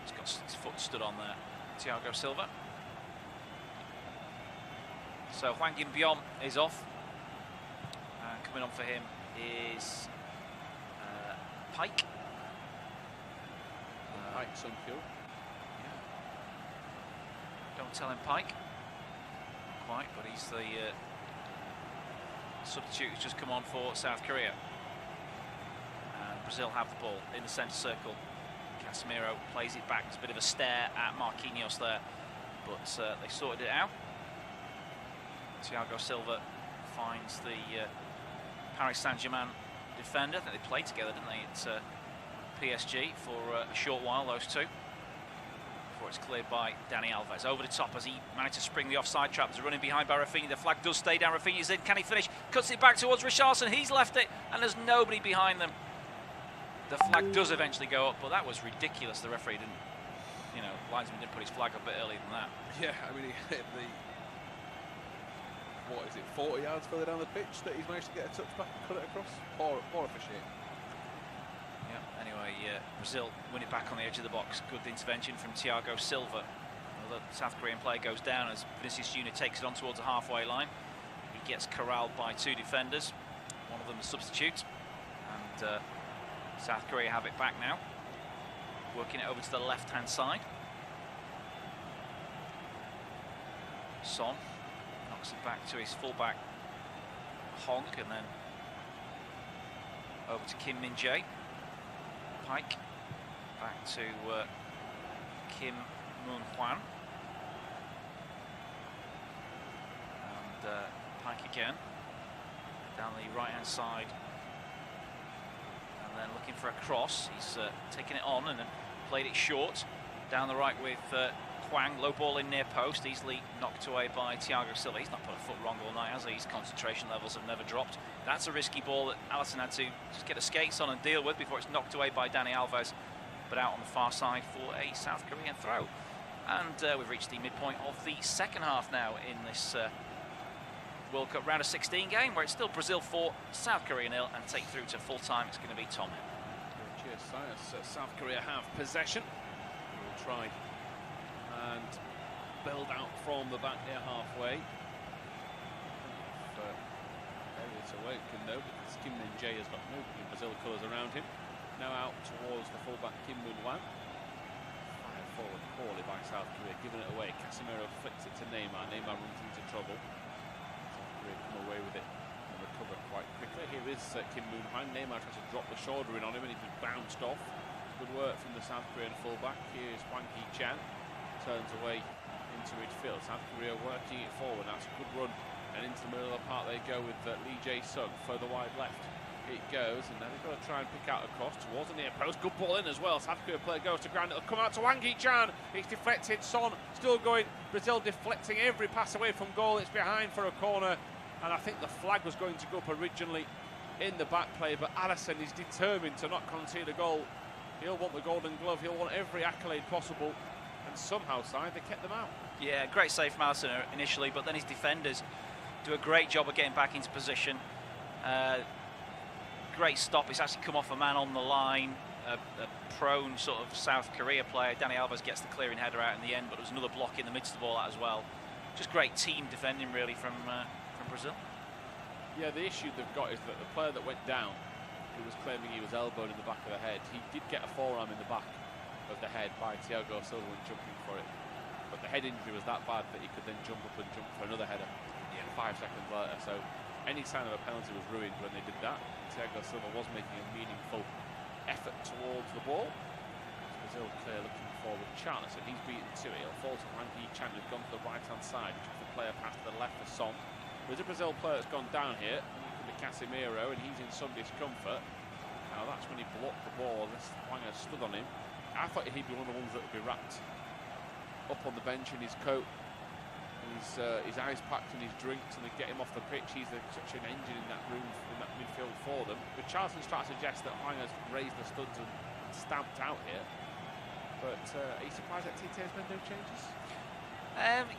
He's got his foot stood on there, Thiago Silva. So Hwang In-beom is off. And coming on for him is Pike. Pike Sung-kyu. Yeah. Don't tell him Pike. Not quite, but he's the substitute who's just come on for South Korea. And Brazil have the ball in the centre circle. Casemiro plays it back. There's a bit of a stare at Marquinhos there, but they sorted it out. Thiago Silva finds the Paris Saint-Germain defender. I think they played together, didn't they, at PSG for a short while, those two, before it's cleared by Dani Alves. Over the top as he managed to spring the offside trap. There's a running behind by Rafinha. The flag does stay down. Rafinha's in. Can he finish? Cuts it back towards Richarlison. He's left it, and there's nobody behind them. The flag does eventually go up, but that was ridiculous. The referee didn't, you know, linesman didn't put his flag up a bit earlier than that. Yeah, I mean, he hit the, what is it, 40 yards further down the pitch that he's managed to get a touch back and cut it across. Poor officiating. Yeah, anyway, Brazil win it back on the edge of the box. Good intervention from Thiago Silva. The South Korean player goes down as Vinicius Junior takes it on towards the halfway line. He gets corralled by two defenders. One of them a substitute. And South Korea have it back now. Working it over to the left-hand side. Son knocks it back to his fullback Hong, and then over to Kim Min-jae. Pike back to Kim Moon-hwan, and Pike again down the right-hand side, and then looking for a cross. He's taken it on and then played it short down the right with Hwang. Low ball in near post, easily knocked away by Thiago Silva. He's not put a foot wrong all night, has he? His concentration levels have never dropped. That's a risky ball that Alisson had to just get the skates on and deal with before it's knocked away by Dani Alves, but out on the far side for a South Korean throw. And we've reached the midpoint of the second half now in this World Cup round of 16 game, where it's still Brazil 4, South Korea 0, and take through to full time. It's going to be Tom. Cheers, Cyrus. South Korea have possession. We'll try and build out from the back near halfway. Areas away can know, because Kim Min-jae has got no Brazil colours around him. Now out towards the fullback Kim Moon-hwan. Fired forward poorly by South Korea, giving it away. Casemiro flicks it to Neymar. Neymar runs into trouble. South Korea come away with it and recover quite quickly. Here is Kim Moon-hwan. Neymar tries to drop the shoulder in on him, and he just bounced off. Good work from the South Korean fullback. Here's Hwang Hee-chan. Turns away into midfield. South Korea working it forward. That's a good run, and into the middle of the park they go with Lee Jae-sung further wide left. It goes, and now they've got to try and pick out a cross towards the near post. Good ball in as well. South Korea player goes to ground. It'll come out to Hwang Hee-chan. It's deflected. Son still going. Brazil deflecting every pass away from goal. It's behind for a corner, and I think the flag was going to go up originally in the back play, but Alisson is determined to not concede a goal. He'll want the Golden Glove. He'll want every accolade possible. And somehow, they kept them out. Yeah, great save from Alisson initially, but then his defenders do a great job of getting back into position. Great stop. It's actually come off a man on the line, a prone sort of South Korea player. Dani Alves gets the clearing header out in the end, but there was another block in the midst of all that as well. Just great team defending, really, from Brazil. Yeah, the issue they've got is that the player that went down, who was claiming he was elbowed in the back of the head, he did get a forearm in the back of the head by Thiago Silva when jumping for it, but the head injury was that bad that he could then jump up and jump for another header 5 seconds later. So any sign of a penalty was ruined when they did that. Thiago Silva was making a meaningful effort towards the ball. Brazil clear looking forward. Charleston, he's beaten to it. It'll fall to Hwang Hee-chan, who's gone to the right hand side, which is the player pass to the left for Son. There's a Brazil player that's gone down here, Casemiro, and he's in some discomfort. Now that's when he blocked the ball. This Hwang has stood on him. I thought he'd be one of the ones that would be wrapped up on the bench in his coat, his eyes packed in his drinks, and they get him off the pitch. He's such an engine in that room, in that midfield for them. But Charlton's trying to suggest that Hwang has raised the studs and stamped out here. But are you surprised that Tite's made no changes?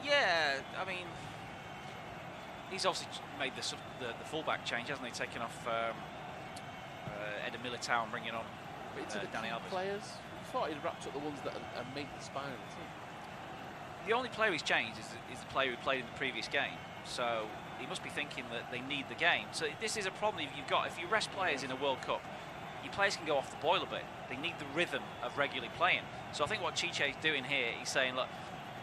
Yeah, I mean, he's obviously made the fullback change, hasn't he? Taking off Eder Militao and bringing on Dani Alves. Players, I thought he'd wrapped up the ones that are made the spine of the team. The only player he's changed is the player who played in the previous game. So he must be thinking that they need the game. So this is a problem if you rest players in a World Cup, your players can go off the boil a bit. They need the rhythm of regularly playing. So I think what Chiche is doing here, he's saying, look,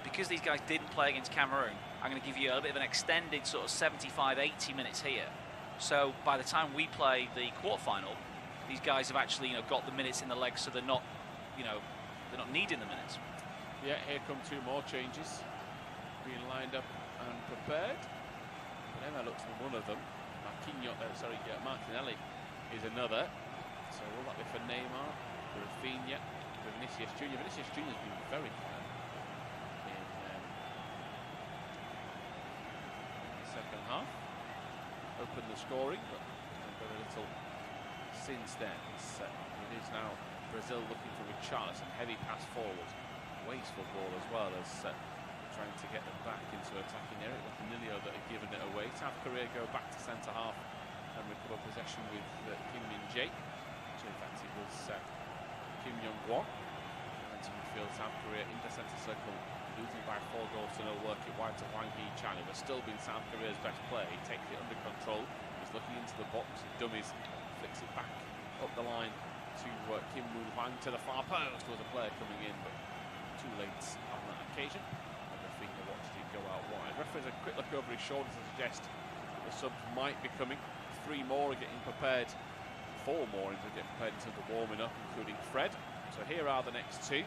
because these guys didn't play against Cameroon, I'm going to give you a bit of an extended sort of 75, 80 minutes here. So by the time we play the quarterfinal, these guys have actually got the minutes in the legs, so they're not you know, they're not needing the minutes. Yeah, here come two more changes being lined up and prepared. But Emma looks for one of them. Martinelli is another. So will that be for Neymar, for Rafinha, for Vinicius Junior? Vinicius Junior has been very quiet in the second half. Opened the scoring, but very little since then. It is now Brazil looking for Richarlison, heavy pass forward, wasteful ball as well as trying to get them back into attacking area. Nilio that had given it away. South Korea go back to centre half and recover possession with Kim Min-jae. So in fact it was Kim Young-won. And to midfield, South Korea in the centre circle, losing by 4 goals to 0, work it wide to Hwang Hee-chan, who has still been South Korea's best player. He takes it under control. He's looking into the box. He dummies, flicks it back up the line to Kim Woo-hwang to the far post. There was a player coming in, but too late on that occasion. And Rafinha watched it go out wide. Referee's a quick look over his shoulder to suggest the subs might be coming. 3 more are getting prepared. 4 more are getting prepared in terms of warming up, including Fred. So here are the next 2.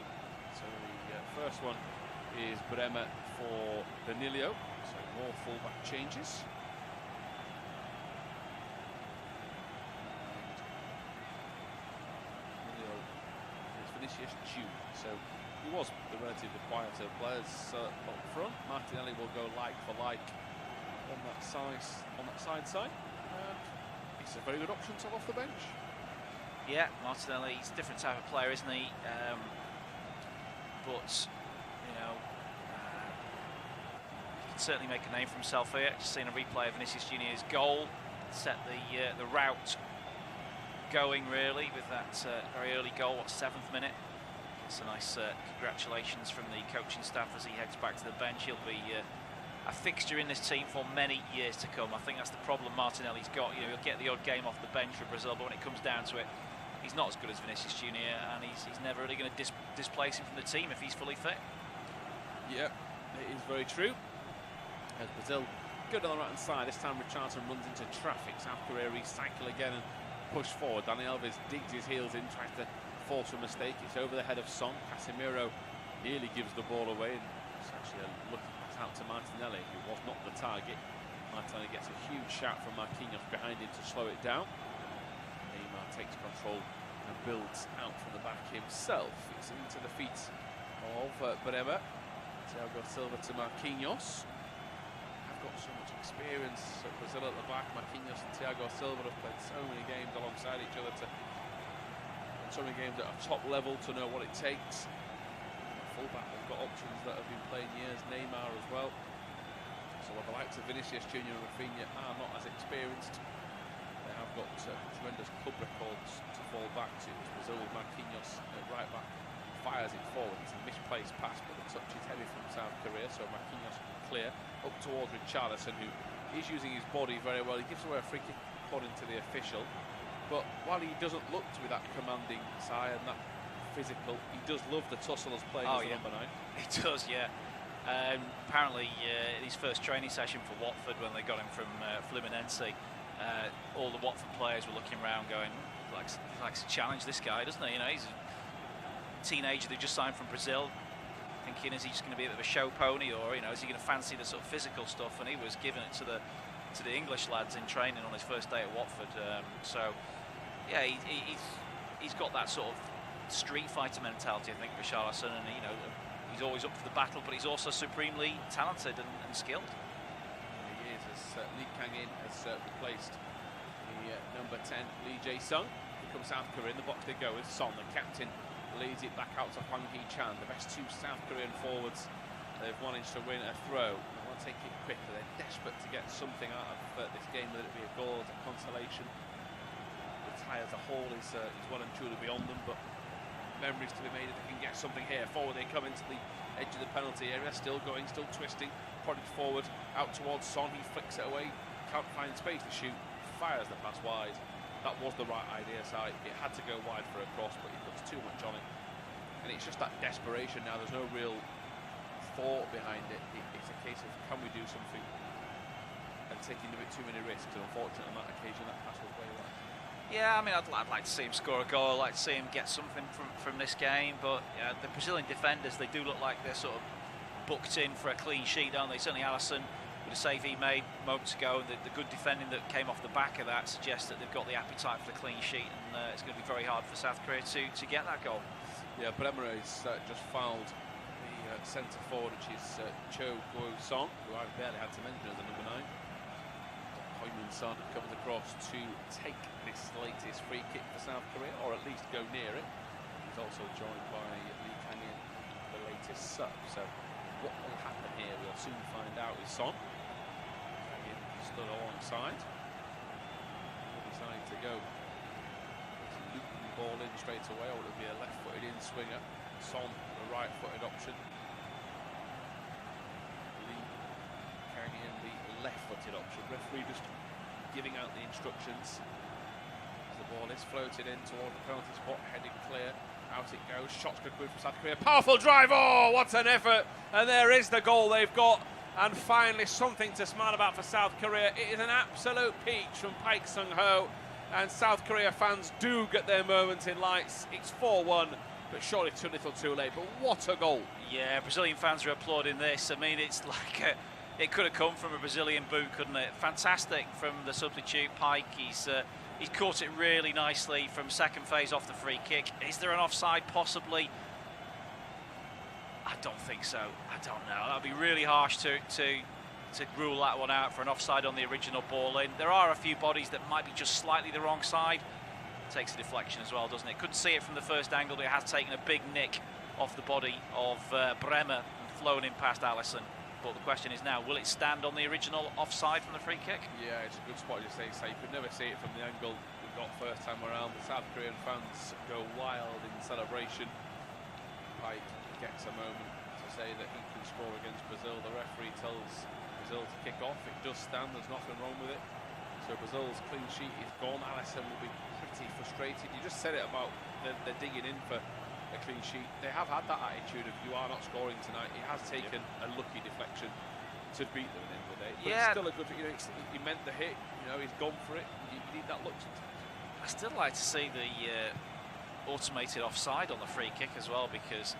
So the first one is Bremer for Danilo. So more fullback changes. Vinicius Junior. So he was the relatively quieter players up front. Martinelli will go like for like on that side. It's a very good option to off the bench. Yeah, Martinelli, he's a different type of player, isn't he? But you know, he can certainly make a name for himself here. Just seen a replay of Vinicius Junior's goal, set the route going really with that very early goal, 7th minute. It's a nice congratulations from the coaching staff as he heads back to the bench. He'll be a fixture in this team for many years to come. I think that's the problem Martinelli's got. You know, he'll get the odd game off the bench for Brazil, but when it comes down to it, he's not as good as Vinicius Junior, and he's never really going to displace him from the team if he's fully fit. Yeah, it is very true. As Brazil go down the right hand side, this time Richarlison runs into traffic. South Korea recycle again and push forward. Dani Alves digs his heels in, tries to force a mistake. It's over the head of Son. Casemiro nearly gives the ball away, and it's actually a lucky pass out to Martinelli, who was not the target. Martinelli gets a huge shot from Marquinhos behind him to slow it down. Neymar takes control and builds out from the back himself. It's into the feet of Bremer. Thiago Silva to Marquinhos. I've got so much experience at Brazil at the back. Marquinhos and Thiago Silva have played so many games alongside each other, and so many games at a top level to know what it takes. Fullback, they've got options that have been playing years. Neymar as well. So while the likes of Vinicius Junior and Rafinha are not as experienced, they have got tremendous club records to fall back to. Brazil with Marquinhos at right back fires it forward. It's a misplaced pass, but the touch is heavy from South Korea, so Marquinhos can clear up towards Richarlison, who is using his body very well. He gives away a free kick according to the official, but while he doesn't look to be that commanding side and that physical, he does love the tussle as playing as a number 9. He does, yeah. Apparently in his first training session for Watford, when they got him from Fluminense, all the Watford players were looking around going, he likes to challenge this guy, doesn't he? You know, he's a teenager who just signed from Brazil, thinking, is he just going to be a bit of a show pony, or you know, is he going to fancy the sort of physical stuff? And he was giving it to the English lads in training on his first day at Watford. So yeah, he's got that sort of street fighter mentality, I think, Richarlison, and you know, he's always up for the battle, but he's also supremely talented and skilled. He is, as Lee Kang-in has replaced the number 10 Lee Jae-sung. Here comes South Korea. In the box they go with Son, the captain, leads it back out to Hwang Hee-chan. The best 2 South Korean forwards. They've managed to win a throw. They want to take it quickly. They're desperate to get something out of this game, whether it be a goal, a consolation. The tie as a whole is well and truly beyond them, but memories to be made if they can get something here. Forward they come into the edge of the penalty area, still going, still twisting, prodded forward, out towards Son. He flicks it away, can't find space to shoot, fires the pass wide. That was the right idea, so it had to go wide for a cross, but he puts too much on it. And it's just that desperation now. There's no real thought behind it. It's a case of, can we do something, and taking a bit too many risks, and unfortunately on that occasion that pass was way wide. Yeah, I mean, I'd like to see him score a goal. I'd like to see him get something from this game. But yeah, the Brazilian defenders, they do look like they're sort of booked in for a clean sheet, don't they? Certainly Alisson, with a save he made moments ago, and the good defending that came off the back of that suggests that they've got the appetite for the clean sheet, and it's going to be very hard for South Korea to get that goal. Yeah, Bremer has just fouled the centre forward, which is Cho Go-song, who I barely had to mention as the number 9. Heung-min-son comes across to take this latest free kick for South Korea, or at least go near it. He's also joined by Lee Kang-in, the latest sub. So what will happen here, we'll soon find out with Son. Kang-in stood alongside. He'll decide to go loop the ball in straight away, or it'll be a left-footed in-swinger. Son, the right-footed option. Lee Kang-in, the left-footed option. Referee just giving out the instructions. As the ball is floated in toward the penalty spot, heading clear. Out it goes. Shots good from South Korea. Powerful drive. Oh, what an effort! And there is the goal they've got. And finally, something to smile about for South Korea. It is an absolute peach from Paik Sung-ho. And South Korea fans do get their moment in lights. It's 4-1, but surely too little too late. But what a goal! Yeah, Brazilian fans are applauding this. I mean, it's like it could have come from a Brazilian boot, couldn't it? Fantastic from the substitute Paik. He's caught it really nicely from second phase off the free kick. Is there an offside? Possibly. I don't think so. I don't know. That would be really harsh to rule that one out for an offside on the original ball in. There are a few bodies that might be just slightly the wrong side. Takes a deflection as well, doesn't it? Couldn't see it from the first angle, but it has taken a big nick off the body of Bremer and flown in past Alisson. But the question is now, will it stand on the original offside from the free kick? Yeah, it's a good spot, you say. So you could never see it from the angle we got first time around. The South Korean fans go wild in celebration. Paik gets a moment to say that he can score against Brazil. The referee tells Brazil to kick off. It does stand, there's nothing wrong with it. So Brazil's clean sheet is gone. Alisson will be pretty frustrated. You just said it about they're digging in for a clean sheet. They have had that attitude of you are not scoring tonight. He has taken a lucky deflection to beat them at the end of the day. But it's still a good, he meant the hit, he's gone for it. You need that luck sometimes. I still like to see the automated offside on the free kick as well, because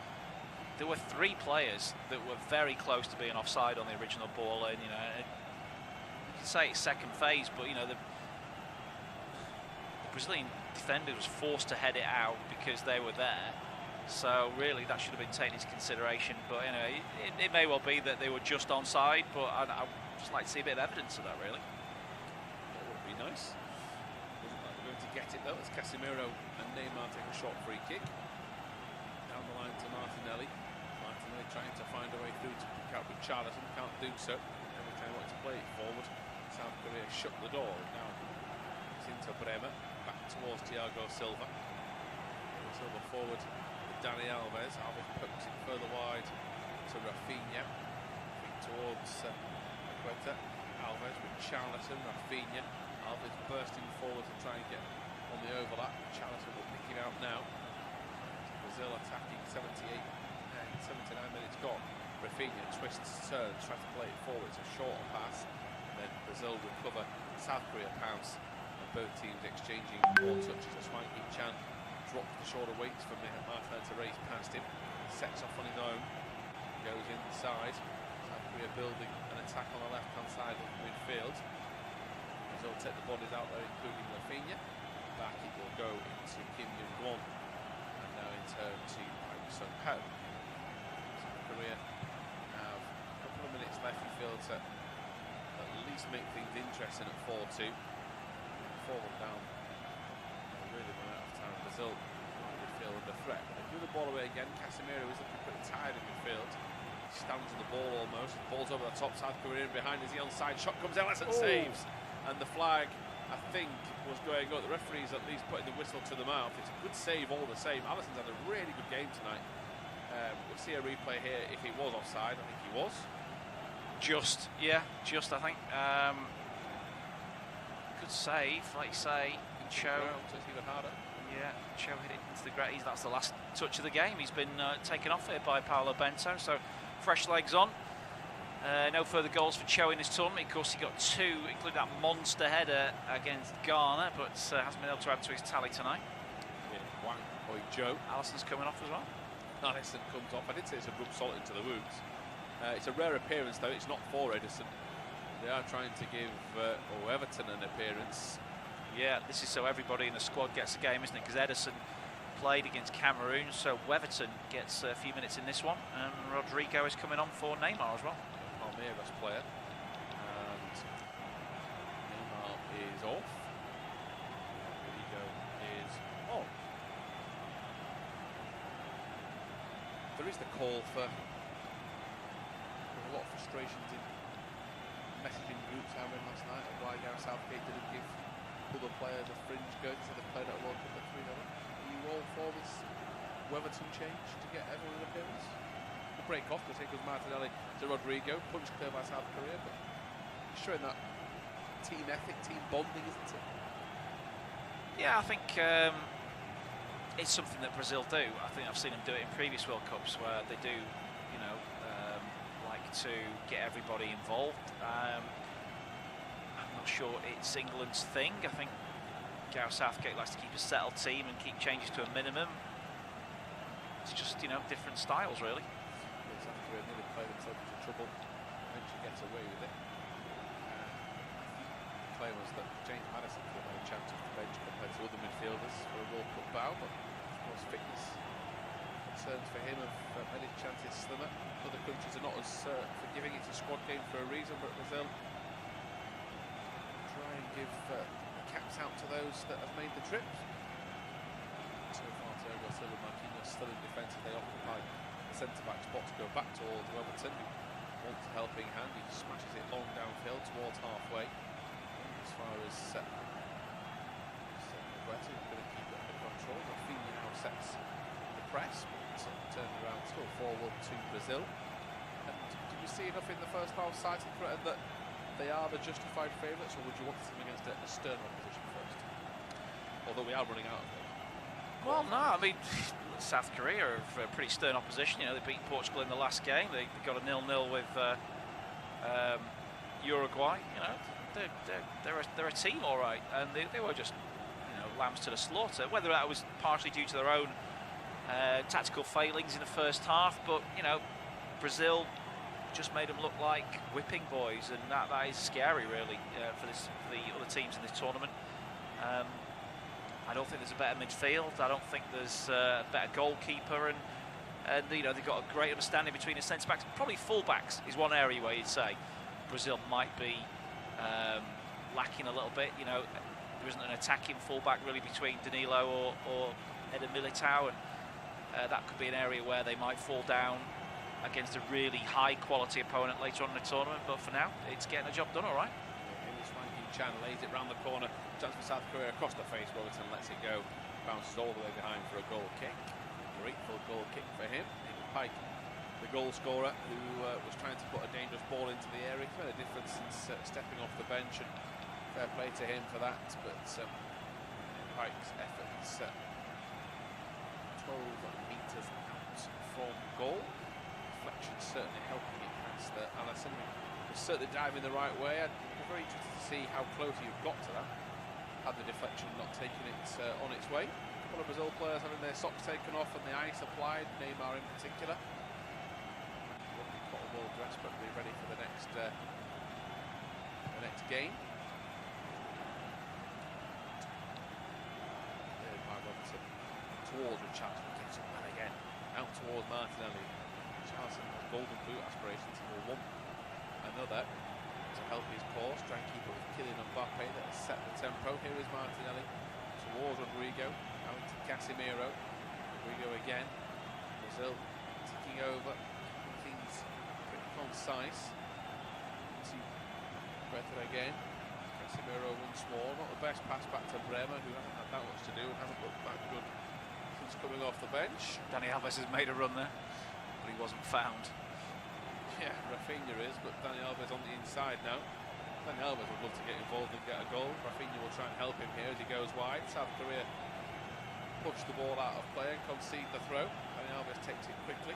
there were 3 players that were very close to being offside on the original ball, and you can say it's second phase, but the Brazilian defender was forced to head it out because they were there. So really, that should have been taken into consideration. But it may well be that they were just onside. But I'd just like to see a bit of evidence of that, really. That would be nice. Doesn't like they're going to get it though. It's Casemiro and Neymar take a short free kick down the line to Martinelli. Martinelli trying to find a way through to pick out with Richarlison. Can't do so. Every time he wants to play it forward, South Korea shut the door. Now it's into Bremer, back towards Thiago Silva. Silva forward. Dani Alves. Alves pokes it further wide to Rafinha. Towards Quetta. Alves with Richarlison. Rafinha. Alves bursting forward to try and get on the overlap. Richarlison will pick it out now. Brazil attacking 79 minutes gone. Rafinha twists, turns, tries to play it forward. It's a shorter pass. And then Brazil recover. South Korea pounce. And both teams exchanging 4 touches. Twang Hee-chan drops the shoulder weights from Martin to race past him, sets off on his own, goes inside. South Korea building an attack on the left-hand side of the midfield. Brazil take the bodies out there, including Rafinha. Back it will go into Kim Young-won, and now in turn to Paik Sung-ho. South Korea have a couple of minutes left. You feel to at least make things interesting at 4-2. 4-1 down. Really run out of time. Brazil midfield under threat. They give the ball away again. Casemiro is looking pretty tired in midfield. Stands on the ball almost. The ball's over the top. South Korea behind. Is the onside shot comes out and saves. And the flag, I think, was going up. The referee's at least putting the whistle to the mouth. It's a good save all the same. Alisson's had a really good game tonight. We'll see a replay here if he was offside. I think he was. Just, I think. Good save, like you say. Cho, even harder. Yeah, Cho hit it into the ground. That's the last touch of the game. He's been taken off here by Paulo Bento, so fresh legs on. No further goals for Cho in this tournament. Of course, he got 2, including that monster header against Ghana, but hasn't been able to add to his tally tonight. Yeah, Wang Oi Joe. Allison's coming off as well. Allison comes off. I did say it's a rub salt into the wounds. It's a rare appearance, though. It's not for Edison. They are trying to give Everton an appearance. Yeah, this is so everybody in the squad gets a game, isn't it? Because Edison played against Cameroon, so Weverton gets a few minutes in this one, and Rodrigo is coming on for Neymar as well. Palmeiras player, and Neymar is off. Rodrigo is on. There is the call for a lot of frustrations in messaging groups I read last night of why Gareth Southgate didn't give other players a fringe go to the played at World Cup at 3-0. Are you all for this Weverton change to get everyone an appearance? The break off because here goes Martinelli to Rodrigo, punch clear by South Korea, but showing that team ethic, team bonding, isn't it? Yeah, I think it's something that Brazil do. I think I've seen them do it in previous World Cups where they do, you know, like to get everybody involved. I'm not sure it's England's thing. I think Gareth Southgate likes to keep a settled team and keep changes to a minimum. It's just, you know, different styles, really. South Korea nearly played themselves into trouble, eventually gets away with it. The claim was that James Maddison could have had a chance off the bench compared to other midfielders for a World Cup bow, but of course fitness concerns for him have made his chances slimmer. Other countries are not as forgiving. It's a squad game for a reason, but Brazil try and give the caps out to those that have made the trip. So far, Thiago Silva and Marquinhos still in defence as they occupy the centre-back spot to go back towards Weverton, who wants a helping hand. He smashes it long downfield towards halfway. As far as Weverton is going to keep it under control. Rafinha now sets the press, but turned around, still 4-1 to Brazil. And did you see enough in the first half side to threaten that they are the justified favourites, or would you want to see them against a stern opposition first? Although we are running out of them. Well, no, I mean, South Korea are a pretty stern opposition. You know, they beat Portugal in the last game. They got a 0-0 with Uruguay. You know, they're a team, all right, and they were just, you know, lambs to the slaughter. Whether that was partially due to their own tactical failings in the first half, but you know, Brazil just made them look like whipping boys, and that is scary, really, for the other teams in this tournament. I don't think there's a better midfield. I don't think there's a better goalkeeper, and you know, they've got a great understanding between the centre backs. Probably full backs is one area where you'd say Brazil might be lacking a little bit. You know, there isn't an attacking full back really between Danilo or Eder Militao, and that could be an area where they might fall down against a really high quality opponent later on in the tournament. But for now, it's getting the job done all right. Chan lays it round the corner, chance for South Korea across the face. Weverton lets it go, bounces all the way behind for a goal kick. Grateful goal kick for him. Pike, the goal scorer, who was trying to put a dangerous ball into the area. He's made a difference since stepping off the bench, and fair play to him for that. But Pike's efforts 12 metres out from goal. Deflection certainly helping it past Allison. Was certainly diving the right way. I'd be very interested to see how close you've got to that. Had the deflection not taken it on its way. A couple of Brazil players having their socks taken off and the ice applied, Neymar in particular. Won't be caught well dressed, but be ready for the next game. There by Robertson towards Richarlison, gets up man again, out towards Martinelli. Richarlison has golden boot aspirations, he will want another to help his cause, try and keep up with Kylian Mbappe that has set the tempo. Here is Martinelli towards Rodrigo, now into Casemiro. Rodrigo again, Brazil ticking over, things pretty concise. To Breton again, Casemiro once more, not the best pass back to Bremer, who hasn't had that much to do and hasn't looked that good since coming off the bench. Dani Alves has made a run there, but he wasn't found. Yeah, Rafinha is, but Dani Alves on the inside now. Dani Alves would love to get involved and get a goal. Rafinha will try and help him here as he goes wide. South Korea push the ball out of play and concede the throw. Dani Alves takes it quickly.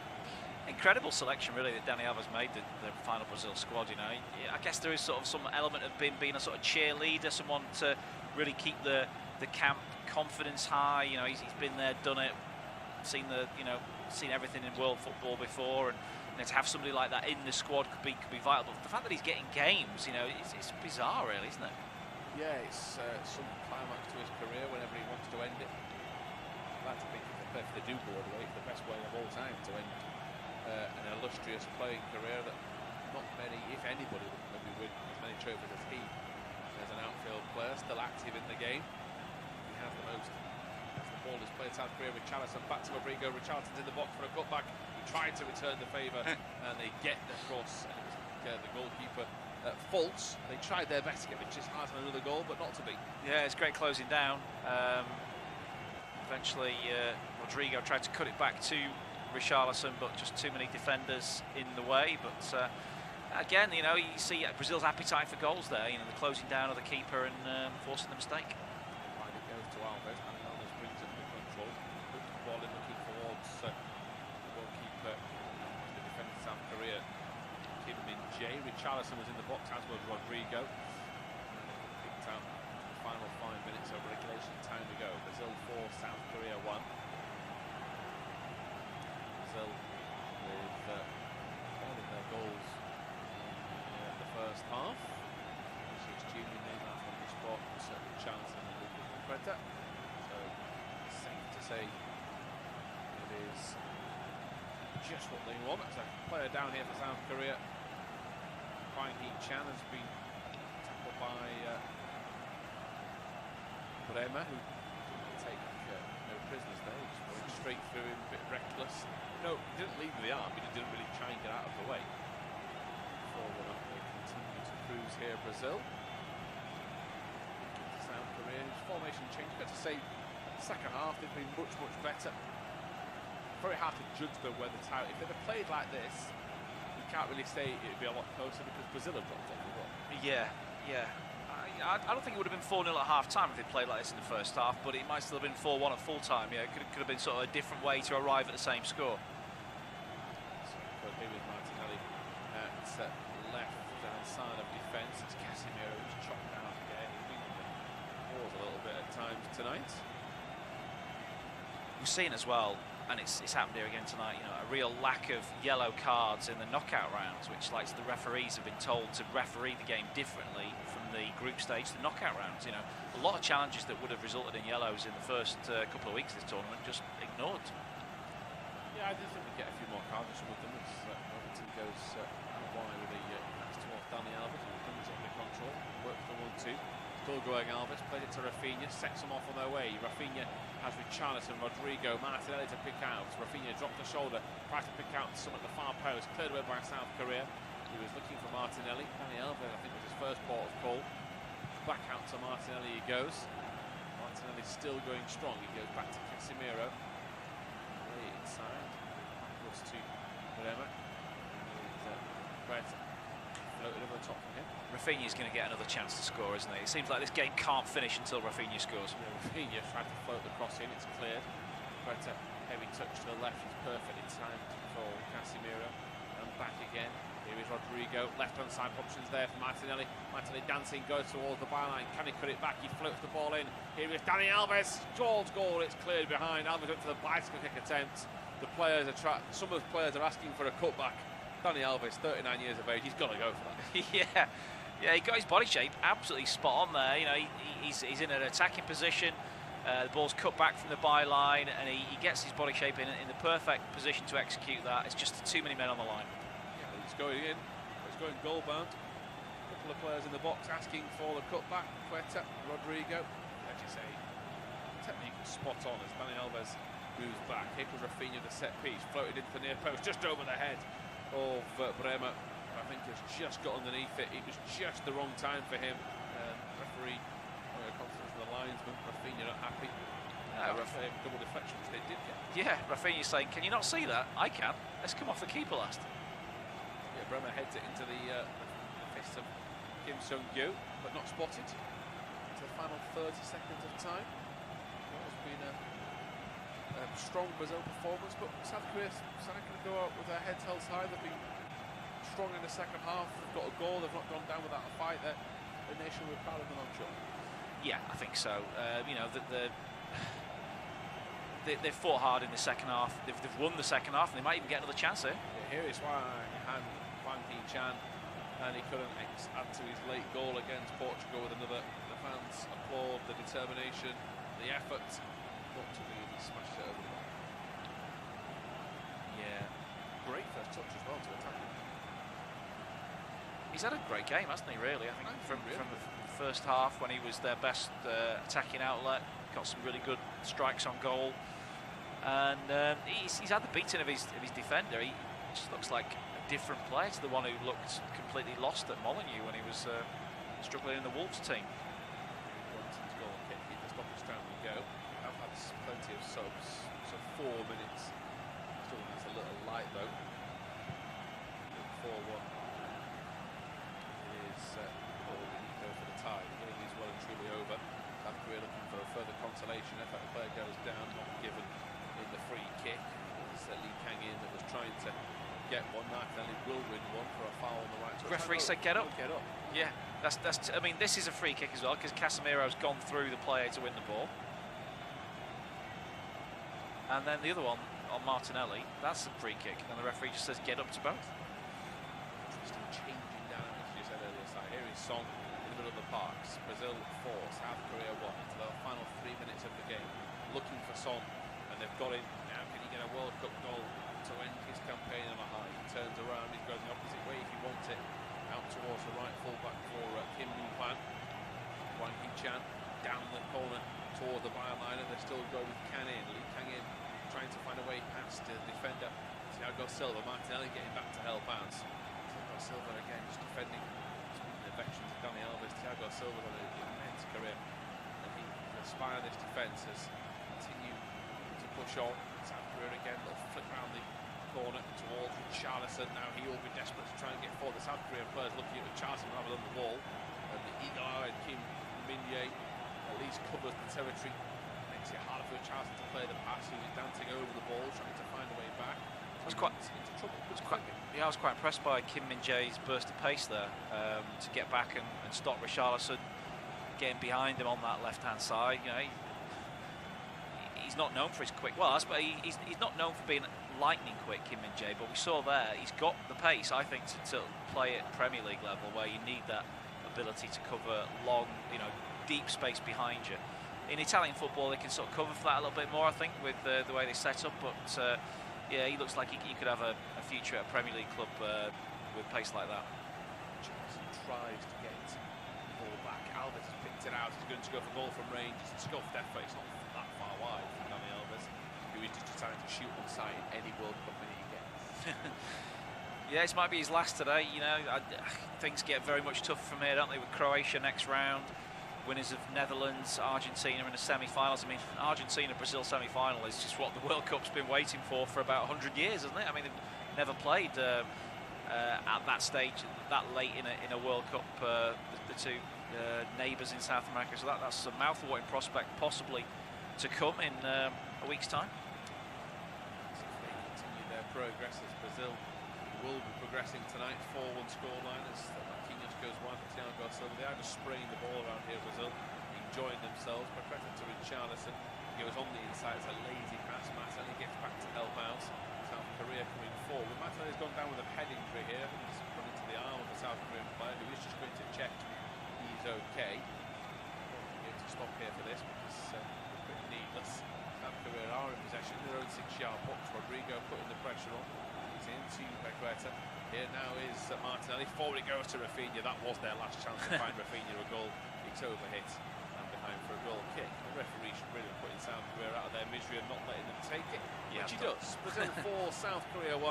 Incredible selection, really, that Dani Alves made the final Brazil squad. You know, I guess there is sort of some element of being a sort of cheerleader, someone to really keep the camp confidence high. You know, he's been there, done it, seen everything in world football before, and to have somebody like that in the squad could be vital. But the fact that he's getting games, you know, it's bizarre, really, isn't it? Yeah, it's some climax to his career whenever he wants to end it. I'd like to think if they do go all the way, it's the best way of all time to end an illustrious playing career that not many, if anybody, would maybe win as many trophies as he. As an outfield player, still active in the game. He has the most. As the ball is played, South Korea, Richarlison back to Rodrigo. Richarlison's in the box for a cutback. He tried to return the favour and they get the cross. And it was the goalkeeper at fault. They tried their best to get Richarlison another goal, but not to be. Yeah, it's great closing down. Eventually, Rodrigo tried to cut it back to Richarlison, but just too many defenders in the way. But again, you know, you see Brazil's appetite for goals there. You know, the closing down of the keeper and forcing the mistake. Right, it goes to Alves, and Alves brings it under control. Puts the ball in, looking towards the goalkeeper, the defender of South Korea, Kim Min-jae. Richarlison was in the box, as was Rodrigo. Picked out the final 5 minutes of regulation time to go. Brazil 4, South Korea 1. Brazil with all of their goals in the first half. She's Junior Neymar from the spot, Richarlison and Lucas Paqueta. So it's safe to say it is just what they want. As a player down here for South Korea, Kwang Hee-chan has been tackled by Bremer, who didn't take no prisoners there. He just went straight through him, a bit reckless. No, he didn't leave with the arm, but he didn't really try and get out of the way. Forward up, they continue to cruise here, Brazil. South Korea, formation change. Got to say, second half they've been much better. Very hard to judge them whether it's out. If they'd have played like this, you can't really say it'd be a lot closer because Brazil have dropped off as well. Yeah. I don't think it would have been 4-0 at half-time if they played like this in the first half, but it might still have been 4-1 at full-time. Yeah, it could have been sort of a different way to arrive at the same score. So here with Martinelli at left-hand side of defence. It's Casemiro who's chopped down again. He's been on the balls a little bit at times tonight. We've seen as well, and it's happened here again tonight, you know, a real lack of yellow cards in the knockout rounds, which, like, the referees have been told to referee the game differently from the group stage to the knockout rounds. You know, a lot of challenges that would have resulted in yellows in the first couple of weeks of this tournament just ignored. Yeah, I do think we get a few more cards with them as Everton goes out wide with a pass towards Dani Alves, who comes up with control, works the 1-2. Still going Alves, played it to Rafinha, sets them off on their way. Rafinha has Richarlison, Rodrigo, Martinelli to pick out. Rafinha dropped the shoulder, tried to pick out some at the far post, cleared away by South Korea. He was looking for Martinelli. Dani Alves, I think, was his first port of call. Back out to Martinelli he goes. Martinelli still going strong. He goes back to Casemiro. Way inside. Backwards to Bremer. Floated over the top from him. Rafinha's going to get another chance to score, isn't he? It seems like this game can't finish until Rafinha scores. Yeah, Rafinha tried to float the cross in, it's cleared. But a heavy touch to the left is perfectly timed for Casemiro. And back again. Here is Rodrigo. Left-hand side options there for Martinelli. Martinelli dancing, goes towards the byline. Can he cut it back? He floats the ball in. Here is Dani Alves. Towards goal, it's cleared behind. Alves went for the bicycle kick attempt. The players are some of the players are asking for a cutback. Dani Alves, 39 years of age, he's got to go for Yeah, that. he got his body shape absolutely spot on there. You know, he's in an attacking position. The ball's cut back from the byline, and he gets his body shape in the perfect position to execute that. It's just too many men on the line. Yeah, he's going in. He's going goal bound. A couple of players in the box asking for the cutback. Paqueta, Rodrigo. As you say, technique was spot on as Dani Alves moves back. Here was Rafinha, the set piece, floated into the near post, just over the head of Bremer. I think has just got underneath it. It was just the wrong time for him. Referee, confidence of the linesman. Rafinha not happy. Double deflection, which they did get. Yeah, Rafinha's saying, "Can you not see that? I can. Let's come off the keeper last." Yeah, Bremer heads it into the fist of Kim Sung-gyu, but not spotted. Into the final 30 seconds of time. Well, it's been a strong Brazil performance, but South Korea starting to go out with their heads held high. They've been strong in the second half. They've got a goal. They've not gone down without a fight. They're a nation we're proud of them, I'm sure. Yeah, I think so. You know, they've fought hard in the second half. They've won the second half, and they might even get another chance here. Yeah, here is Wang Hee-chan, and he couldn't add to his late goal against Portugal with another. The fans applaud the determination, the effort. Not to be smashed it over the bar. Yeah. Great first touch as well to attack him. He's had a great game, hasn't he, really? I think from really the first half, when he was their best attacking outlet, got some really good strikes on goal. And he's had the beating of his defender. He just looks like a different player to the one who looked completely lost at Molineux when he was struggling in the Wolves team. Wellington's goal kick, the stoppage time we go. I've had plenty of subs, so 4 minutes. Still that's a little light though. 4-1 is all we need for the tie. The game is well and truly over. South Korea looking for a further consolation effort. The player goes down, not given in the free kick. It's Lee Kang-in that was trying to get one. Then he will win one for a foul on the right. The referee said get up. Get up. Yeah, I mean, this is a free kick as well because Casemiro's gone through the player to win the ball. And then the other one on Martinelli, that's a free kick, and the referee just says get up to both. Interesting changing dynamics, you said earlier. So here is Son in the middle of the parks. Brazil 4, South Korea 1 into the final 3 minutes of the game. Looking for Son, and they've got him. Now can he get a World Cup goal to end his campaign on a high? He turns around, he's going the opposite way if he wants it. Out towards the right full-back for Kim Moo-hwan. Wang Hee-chan down the corner toward the byline, and they're still going with Kang-in. Lee Kang-in trying to find a way past the defender. Thiago Silva, Martinelli getting back to help out. Thiago Silva again just defending. Speaking of veterans of Dani Alves, Thiago Silva had an immense career, and he inspired this defence has continued to push on. South Korea again, little flick around the corner towards Richarlison. Now he will be desperate to try and get forward. The South Korean players looking at Richarlison rather than the ball, and the eagle-eyed Kim Min-jae at least covers the territory. Makes it harder for Richarlison to play the pass. He was dancing over the ball, trying to find a way back. I was quite impressed by Kim Min-jae's burst of pace there to get back and stop Richarlison getting behind him on that left-hand side. You know, he's not known for his quick. Well, he's not known for being lightning quick, Kim Min-jae, but we saw there he's got the pace, I think, to play at Premier League level, where you need that ability to cover long, deep space behind you. In Italian football, they can sort of cover for that a little bit more, I think, with the way they set up. But yeah, he looks like he could have a future at a Premier League club with pace like that. Johnson tries to get the ball back. Alves has picked it out. He's going to go for goal from range. It's a scuffed effort. It's not that far wide from Dani Alves, who is just trying to shoot on sight in any World Cup that he gets. Yeah, this might be his last today. Things get very much tougher from here, don't they? With Croatia next round, winners of Netherlands, Argentina in the semi-finals. I mean, Argentina-Brazil semi-final is just what the World Cup's been waiting for about 100 years, isn't it? I mean, they've never played at that stage, that late in a World Cup. The two neighbours in South America, so that's a mouth-watering prospect possibly to come in a week's time. So if they continue their progress, as Brazil will be progressing tonight, 4-1 scoreline as Marquinhos goes wide for Thiago Silva. They are just spraying the ball around here, Brazil, enjoying themselves. Perfected to Richarlison. He goes on the inside, it's a lazy pass. Martinelli gets back to help out. South Korea coming forward. Martinelli's gone down with a head injury here. He's run into the arm of the South Korean player, who is just going to check he's okay. Going to stop here for this because it's pretty needless. South Korea are in possession in their own 6-yard box. Rodrigo putting the pressure on. Into Begueta. Here now is Martinelli. Forward it goes to Rafinha. That was their last chance to find Rafinha a goal. It's overhit and behind for a goal kick. The referee should really be putting South Korea out of their misery and not letting them take it. Yeah, which he does. Brazil 4, South Korea 1.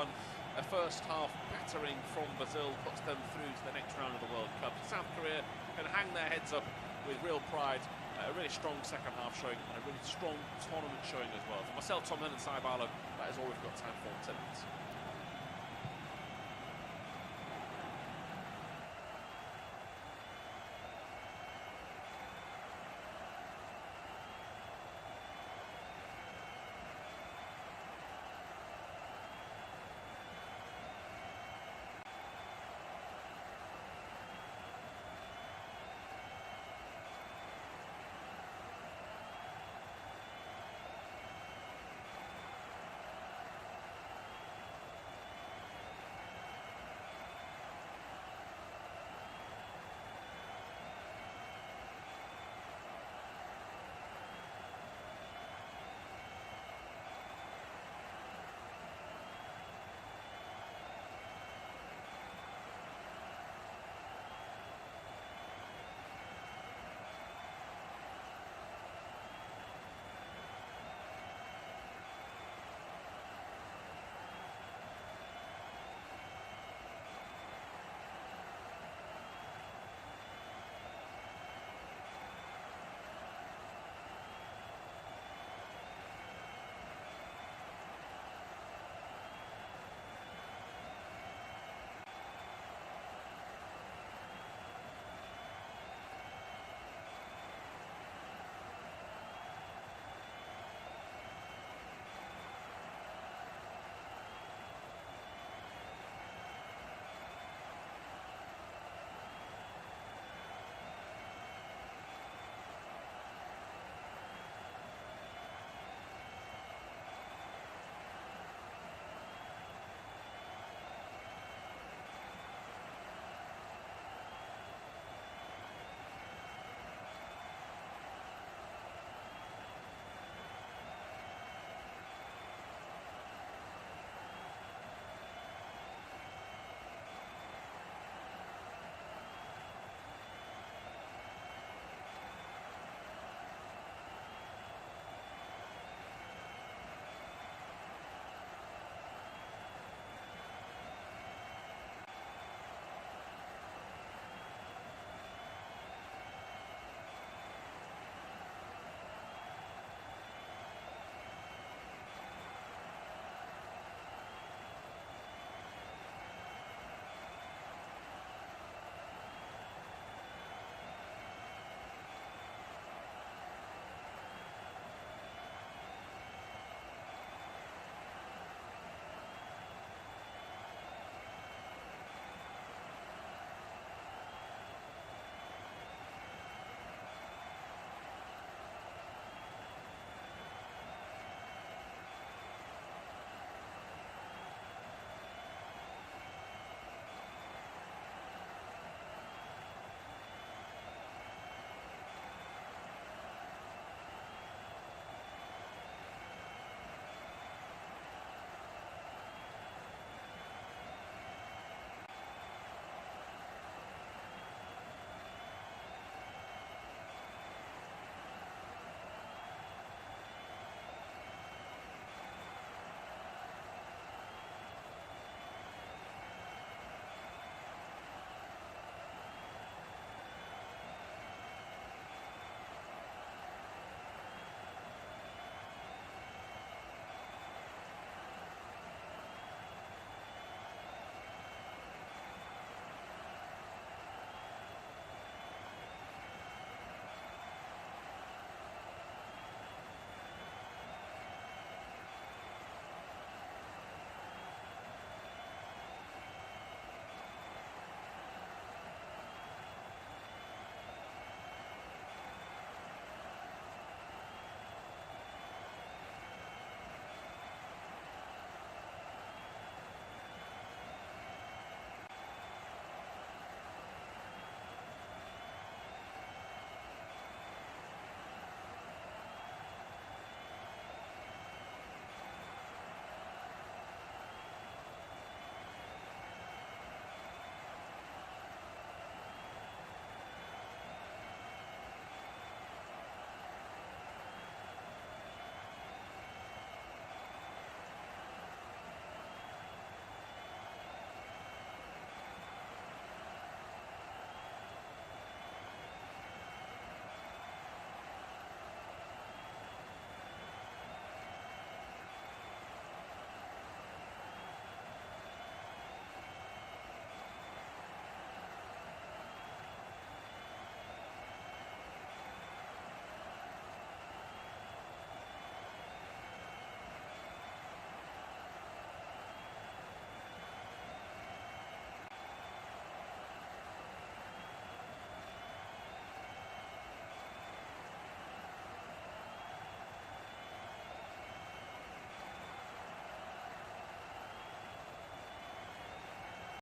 A first half battering from Brazil puts them through to the next round of the World Cup. South Korea can hang their heads up with real pride. A really strong second half showing and a really strong tournament showing as well. For myself, Tom Lennon and Cy Barlow, that is all we've got time for tonight.